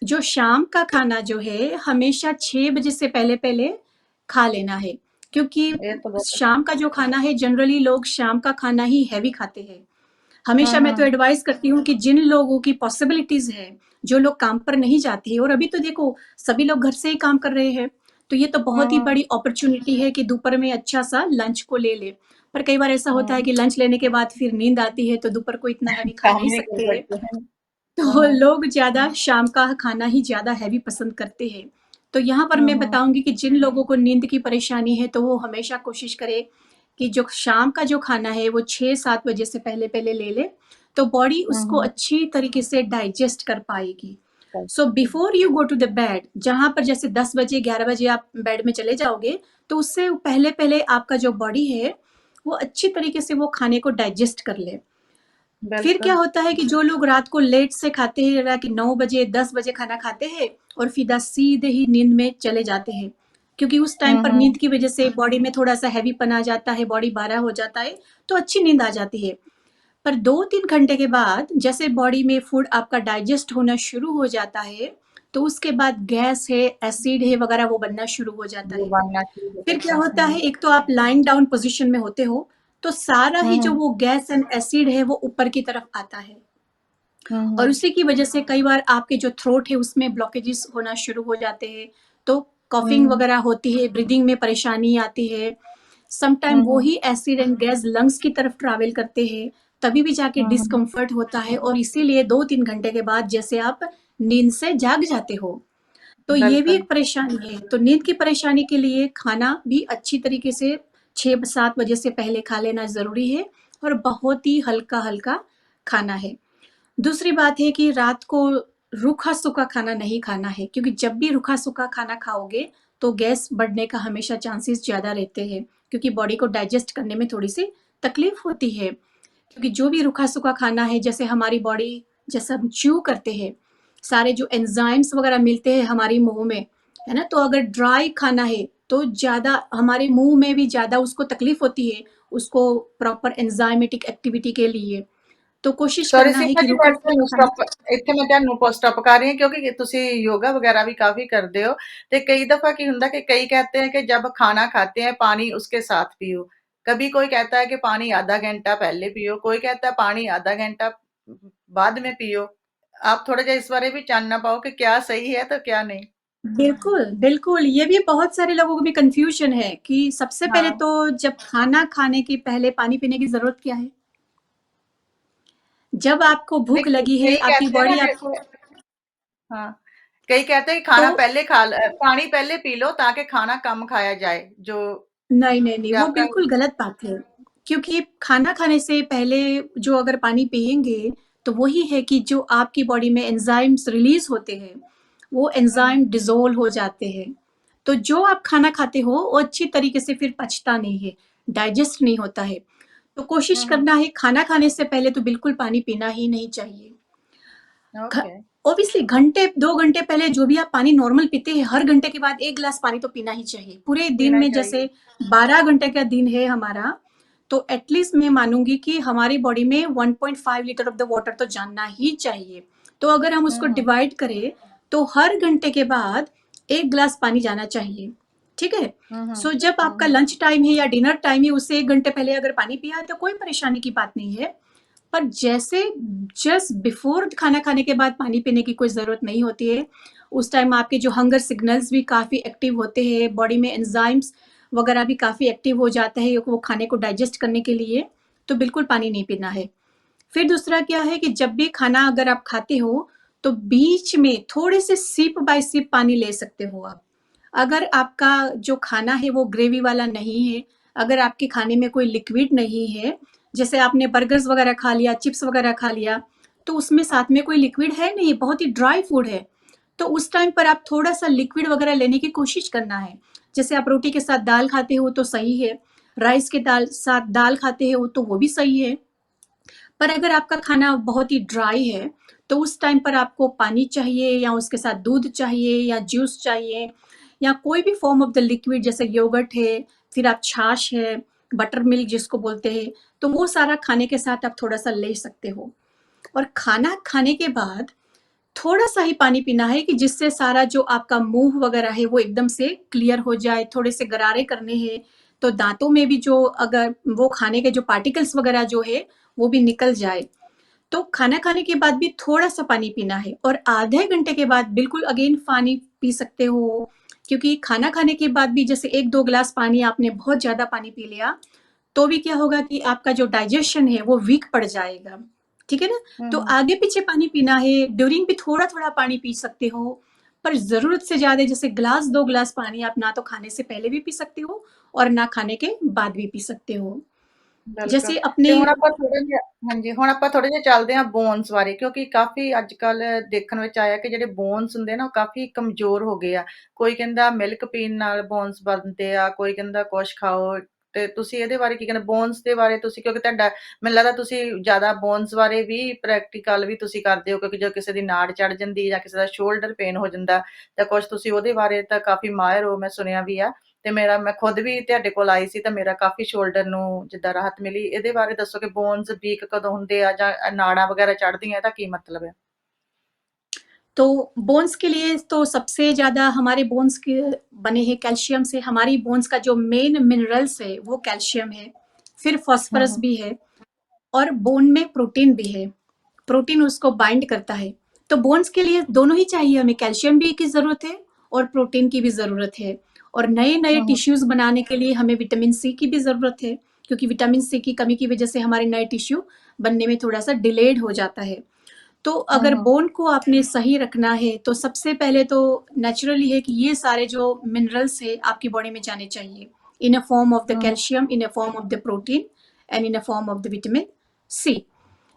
जो शाम का खाना जो है हमेशा 6 बजे से पहले-पहले खा लेना है, क्योंकि ये तो बहुत। शाम का जो खाना है जनरली लोग शाम का खाना ही हैवी खाते हैं। हमेशा मैं तो हम्म, एडवाइस करती हूँ कि जिन लोगों की पॉसिबिलिटीज है, जो लोग काम पर नहीं जाते हैं, और अभी तो देखो सभी लोग घर से ही काम कर रहे हैं, तो ये तो बहुत ही हम्म, बड़ी अपॉर्चुनिटी है कि दोपहर में अच्छा सा लंच को ले ले। पर कई बार ऐसा होता है हम्म, कि लंच लेने के बाद फिर नींद आती है, तो दोपहर को इतना हैवी खा काम नहीं नहीं कर सकते हैं। सकते हैं। तो लोग ज़्यादा शाम का खाना ही ज़्यादा हैवी पसंद करते हैं। तो यहाँ पर मैं हम्म, बताऊँगी कि जिन लोगों को नींद की परेशानी है, तो वो हमेशा कोशिश करें कि जो शाम का जो खाना है, वो 6-7 बजे से पहले-पहले ले ले, तो बॉडी उसको हम्म, अच्छी तरीके से डाइजेस्ट कर पाएगी। So before you go to the bed, जहाँ पर जैसे 10 बजे, 11 बजे आप बेड में चले जाओगे, तो उससे पहले-पहले आपका जो बॉडी है, वो अच्छी तरीके से वो खाने को डाइजेस्ट कर ले। फिर क्या बिल्कुल। होता है कि जो लोग रात को लेट से खाते हैं, रात के 9 बजे 10 बजे खाना खाते हैं और सीधा सीधे ही नींद में चले जाते हैं, क्योंकि उस टाइम पर हम्म, नींद की वजह से बॉडी में थोड़ा सा हैवीपन आ जाता है, बॉडी बारह हो जाता है, तो अच्छी नींद आ जाती है। पर 2-3 घंटे के बाद जैसे बॉडी में फूड आपका डाइजेस्ट होना शुरू हो जाता है, तो उसके बाद गैस है, एसिड है वगैरह वो बनना शुरू हो जाता वो है। बनना शुरू हो फिर जाता क्या है। होता है, एक तो आप लाइंग डाउन पोजीशन में होते हो, तो सारा ही जो हम्म, वो गैस एंड एसिड है वो ऊपर की तरफ आता है, और हम्म, उसी की वजह से कई बार आपके जो थ्रोट है उसमें ब्लॉकेजेस होना शुरू हो जाते हैं, तो कॉफिंग हम्म, वगैरह होती है, ब्रीदिंग में परेशानी आती है। समटाइम वो हम्म, ही एसिड एंड गैस लंग्स की तरफ ट्रैवल करते हैं, तभी भी जाके हम्म, डिस्कम्फर्ट होता है, और इसीलिए 2-3 घंटे के बाद जैसे आप नींद से जाग जाते हो, तो ये भी बिल्कुल। एक परेशानी है। तो नींद की परेशानी के लिए खाना भी अच्छी तरीके से 6-7 बजे से पहले खा लेना ज़रूरी है, और बहुत ही हल्का-हल्का खाना है। दूसरी बात है कि रात को रूखा-सूखा खाना नहीं खाना है, क्योंकि जब भी रूखा-सूखा खाना खाओगे, तो गैस बढ़ने का हमेशा चांसेस ज़्यादा रहते हैं, क्योंकि बॉडी को डाइजेस्ट करने में थोड़ी-सी तकलीफ होती है। क्योंकि जो भी रूखा-सूखा खाना है, जैसे हमारी बॉडी, जैसे हम च्यू करते हैं, सारे जो एंजाइम्स वगैरह मिलते हैं हमारी मुँह में, है ना? तो अगर ड्राई खाना है, तो ज़्यादा हमारे मुँह में भी ज़्यादा उसको तकलीफ होती है, उसको प्रॉपर एंजाइमेटिक एक्टिविटी के लिए। तो कोशिश सॉरी करना है सीमा कि जी, मैं रूखा-सूखा ਤੁਹਾਨੂੰ खाना। ਸਟਾਪ ਇੱਥੇ ਮੈਂ ਤੁਹਾਨੂੰ ਸਟਾਪ ਕਰ ਰਹੀ ਹਾਂ, ਕਿਉਂਕਿ ਤੁਸੀਂ योगा वगैरह भी काफी करते हो, तो कई दफा की ਹੁੰਦਾ कि कई कहते हैं कि जब खाना खाते हैं पानी उसके साथ पियो, कभी कोई कहता है कि पानी आधा घंटा पहले पियो, कोई कहता है पानी आधा घंटा बाद में पियो। आप थोड़ा जा इस बारे भी जानना पाओ कि क्या सही है तो क्या नहीं। बिल्कुल, बिल्कुल, ये भी बहुत सारे लोगों को भी कन्फ्यूज़न है कि सबसे पहले हाँ, तो जब खाना खाने के पहले पानी पीने की ज़रूरत क्या है? जब आपको भूख देखिए लगी है, कई आपकी कहते हैं ना बॉडी कि आपको, हाँ, कई कहते हैं कि तो खाना पहले पानी पहले पी लो ताकि खाना कम खाया जाए, जो नहीं, नहीं, नहीं, कि वो आपका। बिल्कुल गलत बात है। क्योंकि खाना खाने से पहले जो अगर पानी पिएँगे, तो वही है कि जो आपकी बॉडी में एंजाइम्स रिलीज़ होते हैं, वो हम्म, एंजाइम डिसॉल्व हो जाते हैं। तो जो आप खाना खाते हो, वो अच्छी तरीके से फिर पचता नहीं है, डाइजेस्ट नहीं होता है। तो कोशिश हम्म, करना है खाना खाने से पहले तो बिल्कुल पानी पीना ही नहीं चाहिए। ख ओके। ऑब्वियसली घंटे 2 घंटे पहले जो भी आप पानी नॉर्मल पीते हैं, हर घंटे के बाद 1 गिलास पानी तो पीना ही चाहिए। पूरे दिन पीना में चाहिए। जैसे 12 घंटे का दिन है हमारा, तो एटलीस्ट मैं मानूंगी कि हमारी बॉडी में 1.5 लीटर ऑफ द वाटर तो जाना ही चाहिए। तो अगर हम उसको हम्म डिवाइड करें तो हर घंटे के बाद 1 गिलास पानी जाना चाहिए। ठीक है। सो जब आपका लंच टाइम है या डिनर टाइम है, उससे 1 घंटे पहले अगर पानी पिया है तो कोई परेशानी की बात नहीं है। पर जैसे जस्ट बिफोर खाना खाने के बाद पानी पीने की कोई ज़रूरत नहीं होती है। उस टाइम आपके जो हंगर सिग्नल्स भी काफ़ी एक्टिव होते हैं, बॉडी में एंजाइम्स वगैरह भी काफ़ी एक्टिव हो जाता है वो खाने को डाइजेस्ट करने के लिए, तो बिल्कुल पानी नहीं पीना है। फिर दूसरा क्या है कि जब भी खाना अगर आप खाते हो तो बीच में थोड़े से सिप बाय सिप पानी ले सकते हो आप। अगर आपका जो खाना है वो ग्रेवी वाला नहीं है, अगर आपके खाने में कोई लिक्विड नहीं है, जैसे आपने बर्गर्स वगैरह खा लिया, चिप्स वगैरह खा लिया, तो उसमें साथ में कोई लिक्विड है नहीं, बहुत ही ड्राई फूड है। तो उस टाइम पर आप थोड़ा सा लिक्विड वगैरह लेने की कोशिश करना है। जैसे आप रोटी के साथ दाल खाते हो तो सही है, राइस के साथ दाल खाते हो तो वो भी सही है। पर अगर आपका खाना बहुत ही ड्राई है तो उस टाइम पर आपको पानी चाहिए या उसके साथ दूध चाहिए या जूस चाहिए या कोई भी फॉर्म ऑफ द लिक्विड, जैसे योगर्ट है, फिर आप छाछ है, बटर मिल्क जिसको बोलते हैं, तो वो सारा खाने के साथ आप थोड़ा सा ले सकते हो। और खाना खाने के बाद थोड़ा सा ही पानी पीना है कि जिससे सारा जो आपका मुंह वगैरह है वो एकदम से क्लियर हो जाए। थोड़े से गरारे करने हैं तो दांतों में भी जो अगर वो खाने के जो पार्टिकल्स वगैरह जो है वो भी निकल जाए। तो खाना खाने के बाद भी थोड़ा सा पानी पीना है और आधे घंटे के बाद बिल्कुल अगेन पानी पी सकते हो। क्योंकि खाना खाने के बाद भी जैसे 1-2 गिलास पानी आपने बहुत ज्यादा पानी पी लिया तो भी क्या होगा कि आपका जो डाइजेशन है वो वीक पड़ जाएगा। ठीक है ना। तो हम्म आगे पीछे पानी पीना है, ड्यूरिंग भी थोड़ा थोड़ा पानी पी सकते हो। पर जरूरत से ज्यादा जैसे 1-2 गिलास पानी आप ना तो खाने से पहले भी पी सकते हो और ना खाने के बाद भी पी सकते हो। ਬਿਲਕੁਲ। जैसे ਤੇ अपने ਹੁਣ ਆਪਾਂ ਥੋੜ੍ਹਾ ਜਿਹਾ ਹਾਂਜੀ, ਹੁਣ ਆਪਾਂ ਥੋੜ੍ਹਾ ਜਿਹਾ ਚੱਲਦੇ ਹਾਂ ਬੋਨਸ ਬਾਰੇ ਕਿਉਂਕਿ ਕਾਫ਼ੀ ਅੱਜ-ਕੱਲ੍ਹ ਦੇਖਣ ਵਿੱਚ ਆਇਆ ਕਿ ਜਿਹੜੇ ਬੋਨਸ ਹੁੰਦੇ ਆ ਨਾ, ਉਹ ਕਾਫ਼ੀ ਕਮਜ਼ੋਰ ਹੋ ਗਏ ਆ। ਕੋਈ ਕਹਿੰਦਾ ਮਿਲਕ ਪੀਣ ਨਾਲ ਬੋਨਸ ਬਣਦੇ ਆ, ਕੋਈ ਕਹਿੰਦਾ ਕੁਛ ਖਾਓ। ਤੇ ਤੁਸੀਂ ਇਹਦੇ ਬਾਰੇ ਕੀ ਕਹਿੰਦੇ? ਬੋਨਸ ਦੇ ਬਾਰੇ ਤੁਸੀਂ ਕਿਉਂਕਿ ਤੁਹਾਡਾ ਮੈਨੂੰ ਲੱਗਦਾ ਤੁਸੀਂ ਜ਼ਿਆਦਾ ਬੋਨਸ ਬਾਰੇ ਵੀ ਪ੍ਰੈਕਟੀਕਲ ਵੀ ਤੁਸੀਂ ਕਰਦੇ ਹੋ ਕਿਉਂਕਿ ਜਦੋਂ ਕਿਸੇ ਦੀ ਨਾੜ ਚੜ੍ਹ ਜਾਂਦੀ ਜਾਂ ਕਿਸੇ ਦਾ ਸ਼ੋਲਡਰ ਪੇਨ ਹੋ ਜਾਂਦਾ ਤਾਂ ਕੁਛ ਤੁਸੀਂ ਉਹਦੇ ਬਾਰੇ ਤਾਂ ਕਾਫ਼ੀ ਮਾਹਿਰ ਹੋ, ਮੈਂ ਸੁਣਿਆ ਵੀ ਆ। ਤੇ ਮੈਂ ਖੁਦ ਵੀ ਤੁਹਾਡੇ ਕੋਲ ਆਈ ਸੀ ਤਾਂ ਮੇਰਾ ਕਾਫ਼ੀ ਸ਼ੋਲਡਰ ਨੂੰ ਜਿੱਦਾਂ ਰਾਹਤ ਮਿਲੀ। ਇਹਦੇ ਬਾਰੇ ਦੱਸੋ ਕਿ ਬੋਨਸ ਵੀਕ ਕਦੋਂ ਹੁੰਦੇ ਆ ਜਾਂ ਨਾੜਾਂ ਵਗੈरह ਚੜ੍ਹਦੀਆਂ, ਇਹਦਾ ਕੀ ਮਤਲਬ ਹੈ? तो बोन्स के लिए तो सबसे ज्यादा हमारे बोन्स के बने हैं कैल्शियम से। हमारी बोन्स का जो मेन मिनरल्स है वो कैल्शियम है, फिर हुँ, फास्फोरस हुँ। भी है और बोन में प्रोटीन भी है। प्रोटीन उसको बाइंड करता है। तो बोन्स के लिए दोनों ही चाहिए, हमें कैल्शियम भी की जरूरत है और प्रोटीन की भी जरूरत है। और नए नए हुँ, हुँ। टिश्यूज बनाने के लिए हमें विटामिन सी की भी जरूरत है, क्योंकि विटामिन सी की कमी की वजह से हमारे नए टिश्यू बनने में थोड़ा सा डिलेड हो जाता है। तो हुँ, अगर हुँ। बोन को आपने सही रखना है तो सबसे पहले तो नेचुरली है कि ये सारे जो मिनरल्स है आपकी बॉडी में जाने चाहिए, in a form of the hmm, hmm. Calcium, in a form of the protein and in a form of the vitamin C.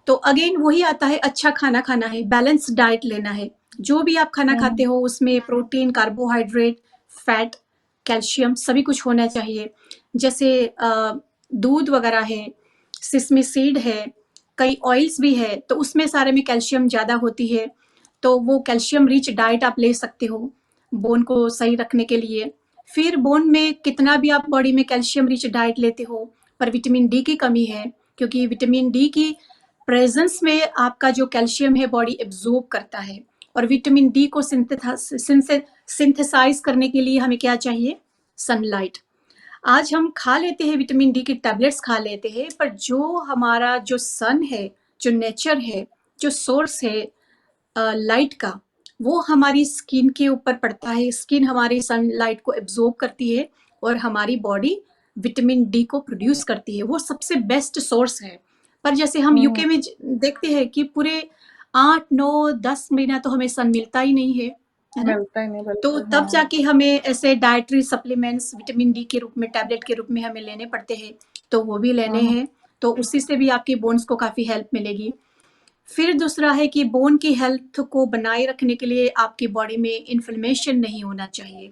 तो अगेन वही आता है, अच्छा खाना खाना है, बैलेंस डाइट लेना है। जो भी आप खाना हुँ, खाते हुँ। हो उसमें प्रोटीन, कार्बोहाइड्रेट, फैट, कैल्शियम सभी कुछ होना चाहिए। जैसे दूध वगैरह है, सिसमी सीड है, कई ऑयल्स भी है, तो उसमें सारे में कैल्शियम ज़्यादा होती है। तो वो कैल्शियम रिच डाइट आप ले सकते हो बोन को सही रखने के लिए। फिर बोन में कितना भी आप बॉडी में कैल्शियम रिच डाइट लेते हो पर विटामिन डी की कमी है, क्योंकि विटामिन डी की प्रेजेंस में आपका जो कैल्शियम है बॉडी एब्जॉर्ब करता है। और विटामिन डी को सिंथेसाइज करने के लिए हमें क्या चाहिए? सनलाइट। आज हम खा लेते हैं विटामिन डी की टैबलेट्स खा लेते हैं, पर जो हमारा जो सन है, जो नेचर है, जो सोर्स है लाइट का, वो हमारी स्किन के ऊपर पड़ता है। स्किन हमारी सनलाइट को एब्जॉर्ब करती है और हमारी बॉडी विटामिन डी को प्रोड्यूस करती है। वो सबसे बेस्ट सोर्स है। पर जैसे हम हुँ, यूके हुँ। में देखते हैं कि पूरे 8, 9, 10 महीना तो हमें सन मिलता ही नहीं है ना। मिलता ही नहीं, तो बिल्कुल, तब हाँ। जाके हमें ऐसे डाइटरी सप्लीमेंट्स विटामिन डी के रूप में, टैबलेट के रूप में हमें लेने पड़ते हैं। तो वो भी हुँ, लेने हुँ। हैं। तो उसी से भी आपकी बोन्स को काफ़ी हेल्प मिलेगी। फिर दूसरा है कि बोन की हेल्थ को बनाए रखने के लिए आपकी बॉडी में इन्फ्लेमेशन नहीं होना चाहिए।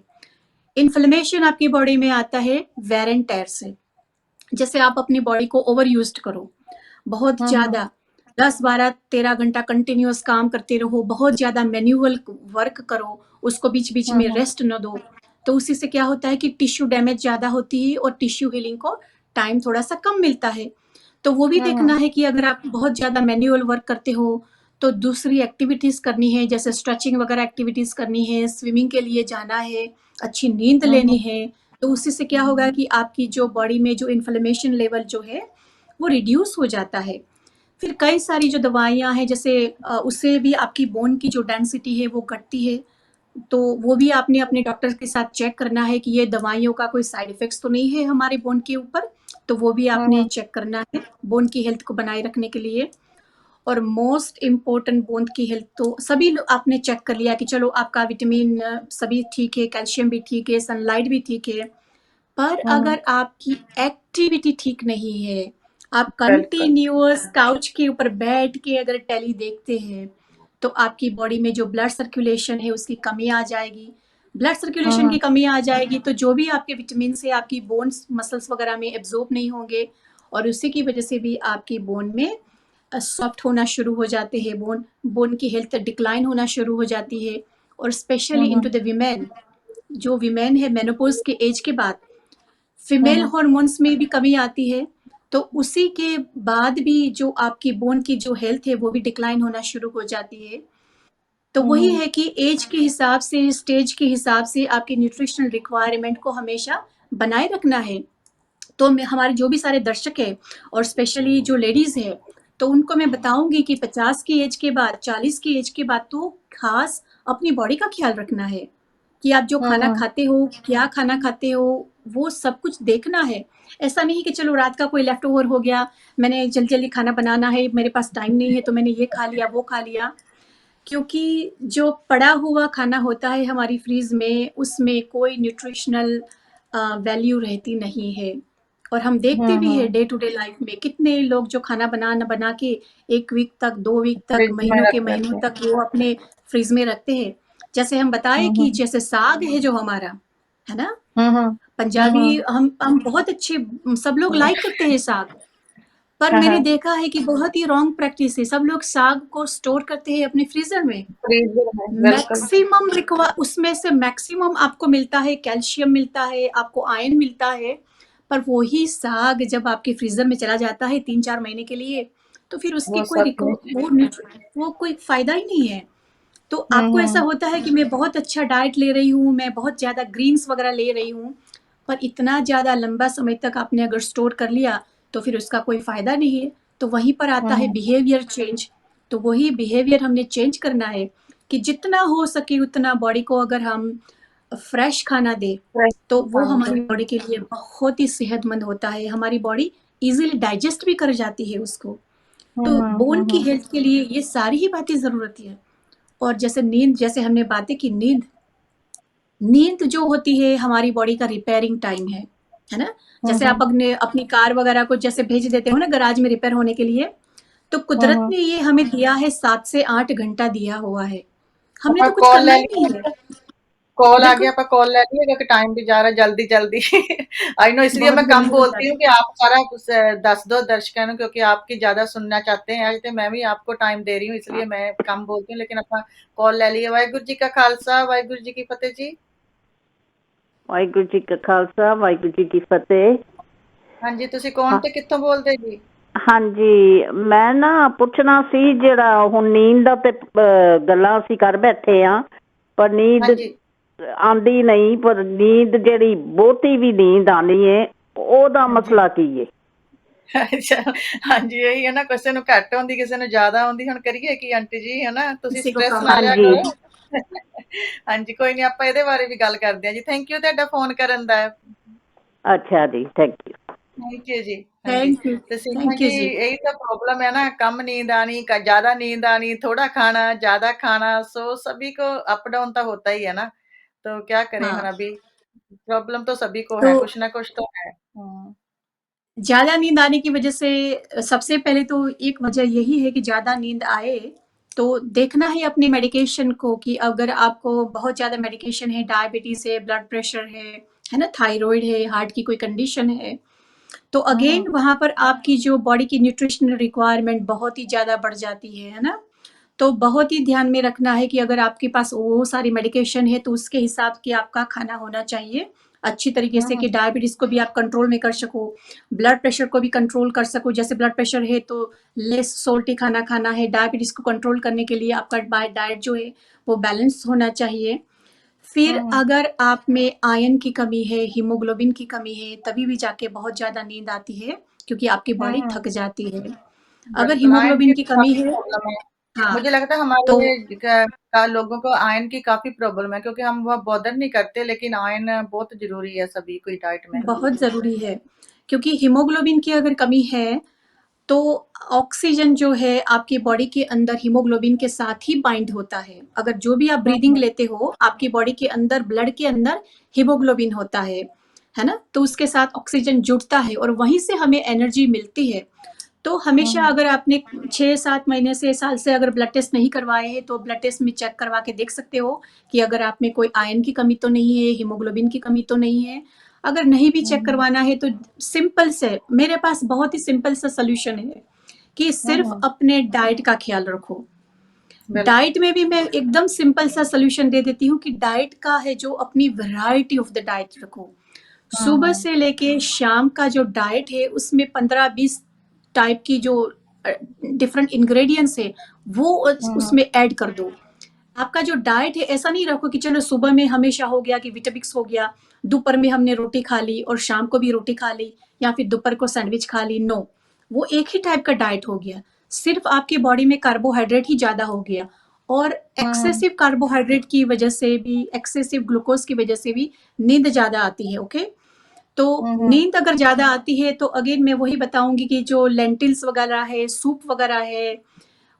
इन्फ्लेमेशन आपकी बॉडी में आता है वेर एंड टेयर से। जैसे आप अपनी बॉडी को ओवर यूज्ड करो बहुत हुँ, हुँ। ज़्यादा, 10, 12, 13 घंटा कंटिन्यूअस काम करते रहो, बहुत ज़्यादा मैनुअल वर्क करो, उसको बीच-बीच में हम्म रेस्ट न दो, तो उसी से क्या होता है कि टिश्यू डैमेज ज़्यादा होती है और टिश्यू हीलिंग को टाइम थोड़ा-सा कम मिलता है। तो वो भी देखना हम्म है कि अगर आप बहुत ज़्यादा मैनुअल वर्क करते हो, तो दूसरी एक्टिविटीज़ करनी है, जैसे स्ट्रेचिंग वगैरह एक्टिविटीज़ करनी है, स्विमिंग के लिए जाना है, अच्छी नींद लेनी हम्म है, तो उसी से क्या होगा कि आपकी जो बॉडी में जो इन्फ्लेमेशन लेवल जो है, वो रिड्यूस हो जाता है। फिर कई सारी जो दवाइयाँ हैं जैसे उससे भी आपकी बोन की जो डेंसिटी है वो घटती है, तो वो भी आपने अपने डॉक्टर के साथ चेक करना है कि ये दवाइयों का कोई साइड इफ़ेक्ट्स तो नहीं है हमारे बोन के ऊपर, तो वो भी आपने हम्म चेक करना है, बोन की हेल्थ को बनाए रखने के लिए। और मोस्ट इम्पोर्टेंट बोन की हेल्थ तो सभी आपने चेक कर लिया कि चलो आपका विटामिन सभी ठीक है, कैल्शियम भी ठीक है, सनलाइट भी ठीक है, पर हम्म अगर आपकी एक्टिविटी ठीक नहीं है, आप बिल्कुल। कंटिन्यूअस काउच के ऊपर बैठ के अगर टेली देखते हैं, तो आपकी बॉडी में जो ब्लड सर्कुलेशन है उसकी कमी आ जाएगी। ब्लड सर्कुलेशन हम्म की कमी आ जाएगी तो जो भी आपके विटामिन से आपकी बोन्स मसल्स वगैरह में एब्जॉर्ब नहीं होंगे और उसी की वजह से भी आपकी बोन में सॉफ्ट होना शुरू हो जाते हैं, बोन बोन की हेल्थ डिक्लाइन होना शुरू हो जाती है। और specially hmm into the women, जो वीमेन है मेनोपॉज के एज के बाद फीमेल हम्म हॉर्मोन्स में भी कमी आती है, तो उसी के बाद भी जो आपकी बोन की जो हेल्थ है वो भी डिक्लाइन होना शुरू हो जाती है। तो वही हम्म है कि एज के हिसाब से, स्टेज के हिसाब से आपकी न्यूट्रिशनल रिक्वायरमेंट को हमेशा बनाए रखना है। तो मैं हमारे जो भी सारे दर्शक हैं और स्पेशली जो लेडीज़ हैं, तो उनको मैं बताऊँगी कि 50 की एज के बाद, 40 की एज के बाद तो ख़ास अपनी बॉडी का ख़्याल रखना है, कि आप जो खाना हम्म खाते हो, क्या खाना खाते हो, वो सब कुछ देखना है। ऐसा नहीं कि चलो रात का कोई लेफ्ट ओवर हो गया, मैंने जल्दी-जल्दी खाना बनाना है, मेरे पास टाइम नहीं है तो मैंने ये खा लिया, वो खा लिया। क्योंकि जो पड़ा हुआ खाना होता है हमारी फ्रीज़ में, उसमें कोई न्यूट्रिशनल वैल्यू रहती नहीं है। और हम देखते भी हैं हम्म डे टू डे लाइफ में कितने लोग जो खाना बना न बना के 1 वीक तक, 2 वीक तक, फ्रिज में महीनों के रख महीनों देते हैं। तक वो अपने फ्रीज़ में रखते हैं। जैसे हम बताएँ कि हम्म जैसे साग है जो हमारा, है ना? हम्म पंजाबी हम्म हम बहुत अच्छे सब लोग लाइक करते हैं साग। पर हाँ मैंने हाँ देखा है कि बहुत ही रॉन्ग प्रैक्टिस है। सब लोग साग को स्टोर करते हैं अपने फ्रीज़र में। फ्रीजर में बिल्कुल। मैक्सिमम रिक्वा उसमें से मैक्सिमम आपको मिलता है, कैल्शियम मिलता है, आपको आयरन मिलता है, पर वही साग जब आपके फ्रीज़र में चला जाता है 3-4 महीने के लिए, तो फिर उसकी वो कोई सब रिको नहीं। वो कोई फ़ायदा ही नहीं है। तो आपको ऐसा हम्म होता है कि मैं बहुत अच्छा डाइट ले रही हूँ, मैं बहुत ज़्यादा ग्रीन्स वग़ैरह ले रही हूँ, पर इतना ज़्यादा लंबा समय तक आपने अगर स्टोर कर लिया, तो फिर उसका कोई फ़ायदा नहीं है। तो वहीं पर आता है हम्म बिहेवियर चेंज। तो वही बिहेवियर हमने चेंज करना है कि जितना हो सके उतना बॉडी को अगर हम फ्रेश खाना दें, फ्रेश तो वो खाना हमारी चाहिए। बॉडी के लिए बहुत ही सेहतमंद होता है। हमारी बॉडी ईज़िली डाइजेस्ट भी कर जाती है उसको। तो बोन की हम्म। हेल्थ के लिए ये सारी ही बातें ज़रूरत है। और जैसे नींद, जैसे हमने बातें की नींद, नींद जो होती है हमारी बॉडी का रिपेयरिंग टाइम है ना? जैसे आप हम्म अपने अपनी कार वगैरह को जैसे भेज देते हो ना गैराज में रिपेयर होने के लिए, तो कुदरत हम्म ने ये हमें दिया है 7 से 8 घंटा दिया हुआ है। हमने अपना तो कुछ कॉल करना ले ही नहीं है। लिया। कॉल आ बिल्कुल, गया, पर कॉल ले लिएगा कि टाइम भी जा रहा है, जल्दी जल्दी। आई नो, इसलिए बहुत मैं कम जल्दी हो बोलती जाता हूँ है। कि आप सारा कुछ दस दो दर्शकों को, क्योंकि आपकी ज्यादा सुनना चाहते हैं। आज तो मैं भी आपको टाइम दे रही हूँ, इसलिए मैं कम बोलती हूँ, लेकिन अपना कॉल ले लिया। वाहिगुरु जी का खालसा, वाहिगुरु जी की फतेह जी। ਵਾਹਿਗੁਰੂ ਜੀ ਕਾ ਖਾਲਸਾ ਵਾਹਿਗੁਰੂ ਜੀ ਕੀ ਫਤਿਹ। हाँ जी, तुसी कौन ਹਾਂ ते कित्थों बोलदे जी? ਹਾਂਜੀ ਮੈਂ ਨਾ ਪੁੱਛਣਾ ਸੀ ਜਿਹੜਾ ਹੁਣ ਨੀਂਦ ਦਾ ਤੇ ਗੱਲਾਂ ਅਸੀਂ ਕਰ ਬੈਠੇ ਆ, ਪਰ हाँ ਨੀਂਦ जी। ਆਂਦੀ ਨਹੀਂ, ਪਰ ਨੀਂਦ ਜਿਹੜੀ ਬਹੁਤੀ ਵੀ ਨੀਂਦ ਆਣੀ ਹੈ ਉਹਦਾ हाँ जी। ਮਸਲਾ ਕੀ ਹੈ? अच्छा, हाँ जी, यही है ना, किसी ਨੂੰ ਘੱਟ ਆਉਂਦੀ, ਕਿਸੇ ਨੂੰ ਜ਼ਿਆਦਾ ਆਉਂਦੀ। ਹੁਣ ਕਰੀਏ ਕੀ ਆਂਟੀ ਜੀ, ਹੈ ਨਾ? ਤੁਸੀਂ किसी को ਸਟ੍ਰੈਸ कम ਨਾ ਲਿਆ आती ਹਾਂਜੀ है। ਕਰੋ। ਹਾਂਜੀ, ਕੋਈ ਨਹੀਂ, ਆਪਾਂ ਇਹਦੇ ਬਾਰੇ ਵੀ ਗੱਲ ਕਰਦੇ ਹਾਂ ਜੀ। ਥੈਂਕ ਯੂ ਤੁਹਾਡਾ ਫੋਨ ਕਰਨ ਦਾ। ਅੱਛਾ ਜੀ, ਥੈਂਕ ਯੂ। ਥੈਂਕ यू जी। हाँ जी। थैंक यू, तो सीमा थैंक जी, यू जी। यही तो प्रॉब्लम है ना, कम नींद आनी, ज्यादा नींद आनी, थोड़ा खाना, ज्यादा खाना। सो सभी को अप डाउन तो होता ही है ना। तो क्या करें हाँ, हम अभी? प्रॉब्लम तो सभी को तो है, कुछ ना कुछ तो है। ज़्यादा नींद आने की वजह से सबसे पहले तो एक वजह यही है कि ज़्यादा नींद आए, तो देखना है अपनी मेडिकेशन को कि अगर आपको बहुत ज़्यादा मेडिकेशन है, डायबिटीज़ है, ब्लड प्रेशर है ना? थायरॉइड है, हार्ट की कोई कंडीशन है, तो अगेन वहाँ पर आपकी जो बॉडी की न्यूट्रिशनल रिक्वायरमेंट बहुत ही ज़्यादा बढ़ जाती है ना? तो बहुत ही ध्यान में रखना है कि अगर आपके पास वो सारी मेडिकेशन है तो उसके हिसाब के आपका खाना होना चाहिए अच्छी तरीके से कि डायबिटीज़ को भी आप कंट्रोल में कर सको, ब्लड प्रेशर को भी कंट्रोल कर सको। जैसे ब्लड प्रेशर है तो लेस सोल्टी खाना खाना है, डायबिटीज़ को कंट्रोल करने के लिए आपका डाइट जो है वो बैलेंस होना चाहिए। फिर अगर आप में आयरन की कमी है, हीमोग्लोबिन की कमी है, तभी भी जाके बहुत ज़्यादा नींद आती है क्योंकि आपकी बॉडी थक जाती है। अगर बिल्कुल, आयरन की हीमोग्लोबिन की तो कमी काफ़ी है, प्रॉब्लम है। हाँ, मुझे लगता है तो हमारे लोगों को आयरन की काफ़ी प्रॉब्लम है, क्योंकि हम वह बॉदर नहीं करते, लेकिन आयरन बहुत ज़रूरी है सभी को डाइट में। बहुत ज़रूरी है क्योंकि हीमोग्लोबिन की अगर कमी है तो ऑक्सीजन जो है आपकी बॉडी के अंदर हीमोग्लोबिन के साथ ही बाइंड होता है। अगर जो भी आप ब्रीदिंग लेते हो, आपकी बॉडी के अंदर ब्लड के अंदर हीमोग्लोबिन होता है ना? तो उसके साथ ऑक्सीजन जुड़ता है और वहीं से हमें एनर्जी मिलती है। तो हमेशा अगर आपने 6-7 महीने से, साल से अगर ब्लड टेस्ट नहीं करवाए हैं, तो ब्लड टेस्ट में चेक करवा के देख सकते हो कि अगर आप में कोई आयरन की कमी तो नहीं है, हीमोग्लोबिन की कमी तो नहीं है। अगर नहीं भी चेक करवाना है तो सिंपल से मेरे पास बहुत ही सिंपल सा सॉल्यूशन है कि सिर्फ अपने डाइट का ख्याल रखो। बिल्कुल। डाइट में भी मैं एकदम सिंपल सा सॉल्यूशन दे देती हूँ कि डाइट का है जो अपनी वैरायटी ऑफ द डाइट रखो। सुबह से लेके शाम का जो डाइट है उसमें 15-20 टाइप की जो डिफरेंट इंग्रेडिएंट्स है वो उसमें ऐड कर दो। आपका जो डाइट है ऐसा नहीं रखो कि चलो सुबह में हमेशा हो गया कि विटामिक्स हो गया, दोपहर में हमने रोटी खा ली और शाम को भी रोटी खा ली या फिर दोपहर को सैंडविच खा ली। नो, वो एक ही टाइप का डाइट हो गया, सिर्फ आपकी बॉडी में कार्बोहाइड्रेट ही ज़्यादा हो गया और एक्सेसिव कार्बोहाइड्रेट की वजह से भी, एक्सेसिव ग्लूकोज की वजह से भी नींद ज़्यादा आती है। ओके, तो नींद अगर ज़्यादा आती है तो अगेन मैं वही बताऊंगी कि जो लेंटिल्स वगैरह है, सूप वगैरह है,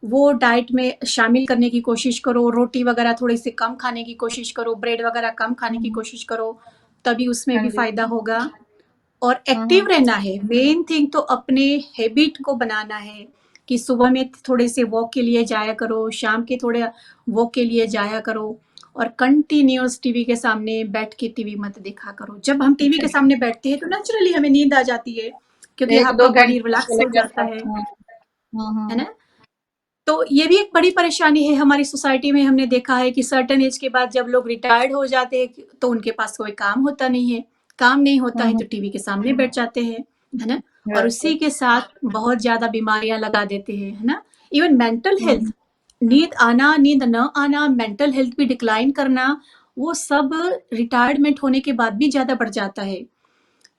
वो डाइट में शामिल करने की कोशिश करो। रोटी वगैरह थोड़ी सी कम खाने की कोशिश करो, ब्रेड वगैरह कम खाने की कोशिश करो, तभी उसमें हाँ भी जी। फ़ायदा होगा। और एक्टिव रहना है, मेन थिंग तो अपने हैबिट को बनाना है कि सुबह में थोड़े से वॉक के लिए जाया करो, शाम के थोड़े वॉक के लिए जाया करो और कंटिन्यूस टीवी के सामने बैठ के टीवी मत देखा करो। जब हम टीवी के सामने बैठते हैं तो नेचुरली हमें नींद आ जाती है क्योंकि आपका 1-2 बॉडी घंटे रिलैक्स चले हो जाता जाता है। है ना? तो ये भी एक बड़ी परेशानी है हमारी सोसाइटी में। हमने देखा है कि सर्टेन एज के बाद जब लोग रिटायर्ड हो जाते हैं तो उनके पास कोई काम होता नहीं है, काम नहीं होता है तो टीवी के सामने बैठ जाते हैं, है ना? और बिल्कुल। उसी के साथ बहुत ज्यादा बीमारियां लगा देते हैं, है ना? इवन मेंटल हेल्थ, नींद आना, नींद न आना, मेंटल हेल्थ भी डिक्लाइन करना, वो सब रिटायरमेंट होने के बाद भी ज्यादा बढ़ जाता है।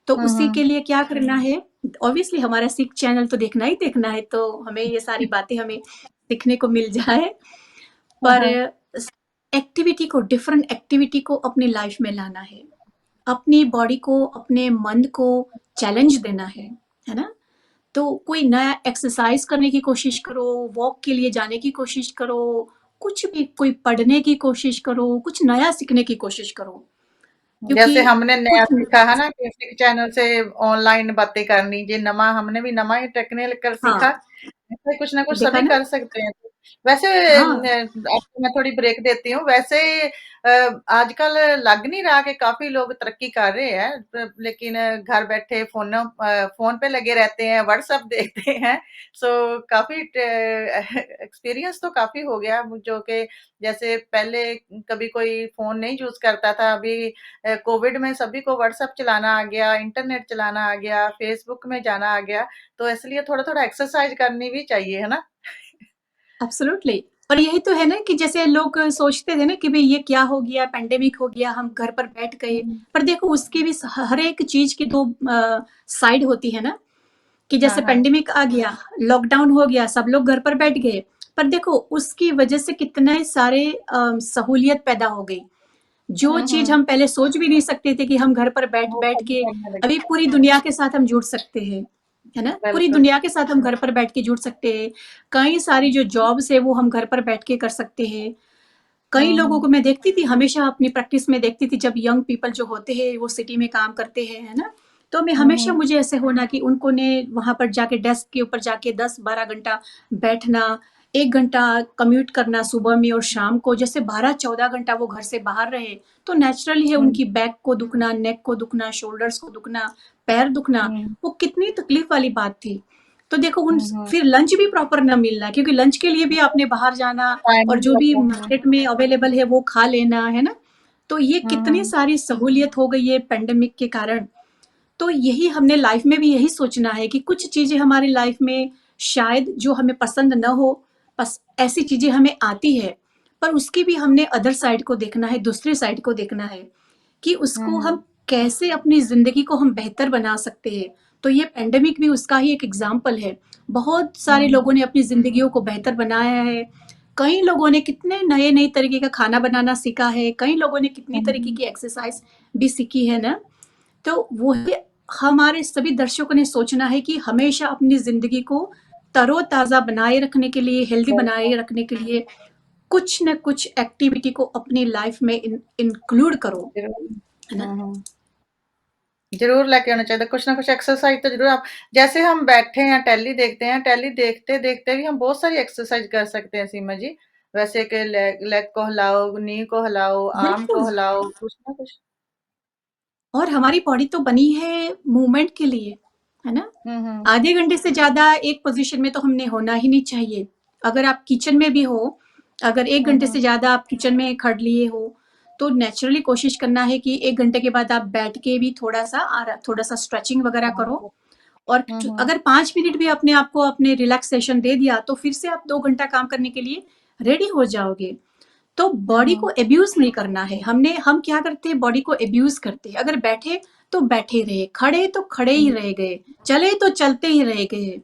तो उसी के लिए क्या करना है? ऑब्वियसली हमारा सिक चैनल तो देखना ही देखना है, तो हमें ये सारी बातें हमें सीखने को मिल जाए। पर एक्टिविटी को, डिफरेंट एक्टिविटी को अपनी लाइफ में लाना है, अपनी बॉडी को, अपने मन को चैलेंज देना है ना? तो कोई नया एक्सरसाइज करने की कोशिश करो, वॉक के लिए जाने की कोशिश करो, कुछ भी, कोई पढ़ने की कोशिश करो, कुछ नया सीखने की कोशिश करो क्योंकि जैसे हमने नया कुछ, सीखा है ना, किसी चैनल से ऑनलाइन बातें करनी, जे नमा हमने भी नमा ही टेक्निकल सीखा, हाँ, ऐसे कुछ ना कुछ देखा सभी ना? कर सकते हैं। वैसे हाँ, आपको मैं थोड़ी ब्रेक देती हूँ। वैसे आजकल लग नहीं रहा कि काफ़ी लोग तरक्की कर रहे हैं, लेकिन घर बैठे फ़ोन पे लगे रहते हैं, व्हाट्सएप देखते हैं। सो काफ़ी एक्सपीरियंस तो काफ़ी हो गया, जो कि जैसे पहले कभी कोई फ़ोन नहीं यूज़ करता था, अभी कोविड में सभी को व्हाट्सएप चलाना आ गया, इंटरनेट चलाना आ गया, फेसबुक में जाना आ गया, तो इसलिए थोड़ा-थोड़ा एक्सरसाइज करनी भी चाहिए, है ना? एब्सोल्युटली। और यही तो है ना कि जैसे लोग सोचते थे ना कि भई ये क्या हो गया, पैंडेमिक हो गया, हम घर पर बैठ गए। हुँ। पर देखो उसकी भी हर एक चीज़ की 2 साइड होती है ना, कि हाँ, जैसे हाँ। पैंडेमिक आ गया, लॉकडाउन हो गया, सब लोग घर पर बैठ गए। पर देखो उसकी वजह से कितने सारे सहूलियत पैदा हो गई। जो हुँ, चीज़ हुँ। हम पहले सोच भी नहीं सकते थे कि हम घर पर वो बैठ-बैठ सभी के करने अभी लगे। पूरी दुनिया के साथ हम जुड़ सकते हैं, है ना? पूरी बिल्कुल। दुनिया के साथ हम घर पर बैठ के जुड़ सकते हैं। कई सारी जो जॉब्स है वो हम घर पर बैठ के कर सकते हैं। कई हुँ, लोगों हुँ। को मैं देखती थी, हमेशा अपनी प्रैक्टिस में देखती थी, जब यंग पीपल जो होते हैं वो सिटी में काम करते हैं, है ना? तो मैं हुँ, हमेशा, हुँ। मुझे ऐसे होना कि उनको ने वहाँ पर जाके डेस्क के ऊपर जाके 10-12 घंटा बैठना, 1 घंटा कम्यूट करना सुबह में और शाम को, जैसे 12-14 घंटा वो घर से बाहर रहे, तो नेचुरली है उनकी बैक को दुखना, नेक को दुखना, शोल्डर्स को दुखना, पैर दुखना, वो कितनी तकलीफ वाली बात थी। तो देखो उन फिर लंच भी प्रॉपर ना मिलना, क्योंकि लंच के लिए भी आपने बाहर जाना टाइम और भी जो भी लगता है। मार्केट में अवेलेबल है वो खा लेना, है ना? तो ये कितनी सारी सहूलियत हो गई है पेंडेमिक के कारण। तो यही हमने लाइफ में भी यही सोचना है कि कुछ चीजें हमारी लाइफ में शायद जो हमें पसंद न हो, बस ऐसी चीजें हमें आती है, पर उसकी भी हमने अदर साइड को देखना है, दूसरी साइड को देखना है कि उसको हम कैसे अपनी जिंदगी को हम बेहतर बना सकते हैं। तो ये पेंडेमिक भी उसका ही एक एग्जाम्पल है। बहुत सारे लोगों ने अपनी जिंदगियों को बेहतर बनाया है। कई लोगों ने कितने नए नए तरीके का खाना बनाना सीखा है, कई लोगों ने कितनी तरीके की एक्सरसाइज भी सीखी है ना। तो वही हमारे सभी दर्शकों ने सोचना है कि हमेशा अपनी जिंदगी को तरोताजा बनाए रखने के लिए, हेल्दी बनाए रखने के लिए कुछ न कुछ एक्टिविटी को अपनी लाइफ में इंक्लूड करो, है ना? जरूर लेके आना चाहिए, कुछ ना कुछ एक्सरसाइज तो जरूर। आप जैसे हम बैठे हैं टेली देखते हैं, टेली देखते देखते भी हम बहुत सारी एक्सरसाइज कर सकते हैं सीमा जी। वैसे कि लेग लेग को हिलाओ, नी को हिलाओ, आर्म बिल्कुल। को हिलाओ, कुछ ना कुछ। और हमारी बॉडी तो बनी है मूवमेंट के लिए, है ना? हम्म आधे घंटे से ज्यादा एक पोजीशन में तो हमने होना ही नहीं चाहिए। अगर आप किचन में भी हो, अगर 1 घंटे से ज्यादा आप किचन में खड़ लिए हो, तो नेचुरली कोशिश करना है कि 1 घंटे के बाद आप बैठ के भी थोड़ा सा स्ट्रेचिंग वगैरह करो। और अगर 5 मिनट भी अपने आप को अपने रिलैक्सेशन दे दिया, तो फिर से आप 2 घंटा काम करने के लिए रेडी हो जाओगे। तो बॉडी को एब्यूज नहीं करना है। हम क्या करते हैं, बॉडी को एब्यूज करते हैं। अगर बैठे तो बैठे रहे, खड़े तो खड़े ही रह गए, चले तो चलते ही रह गए।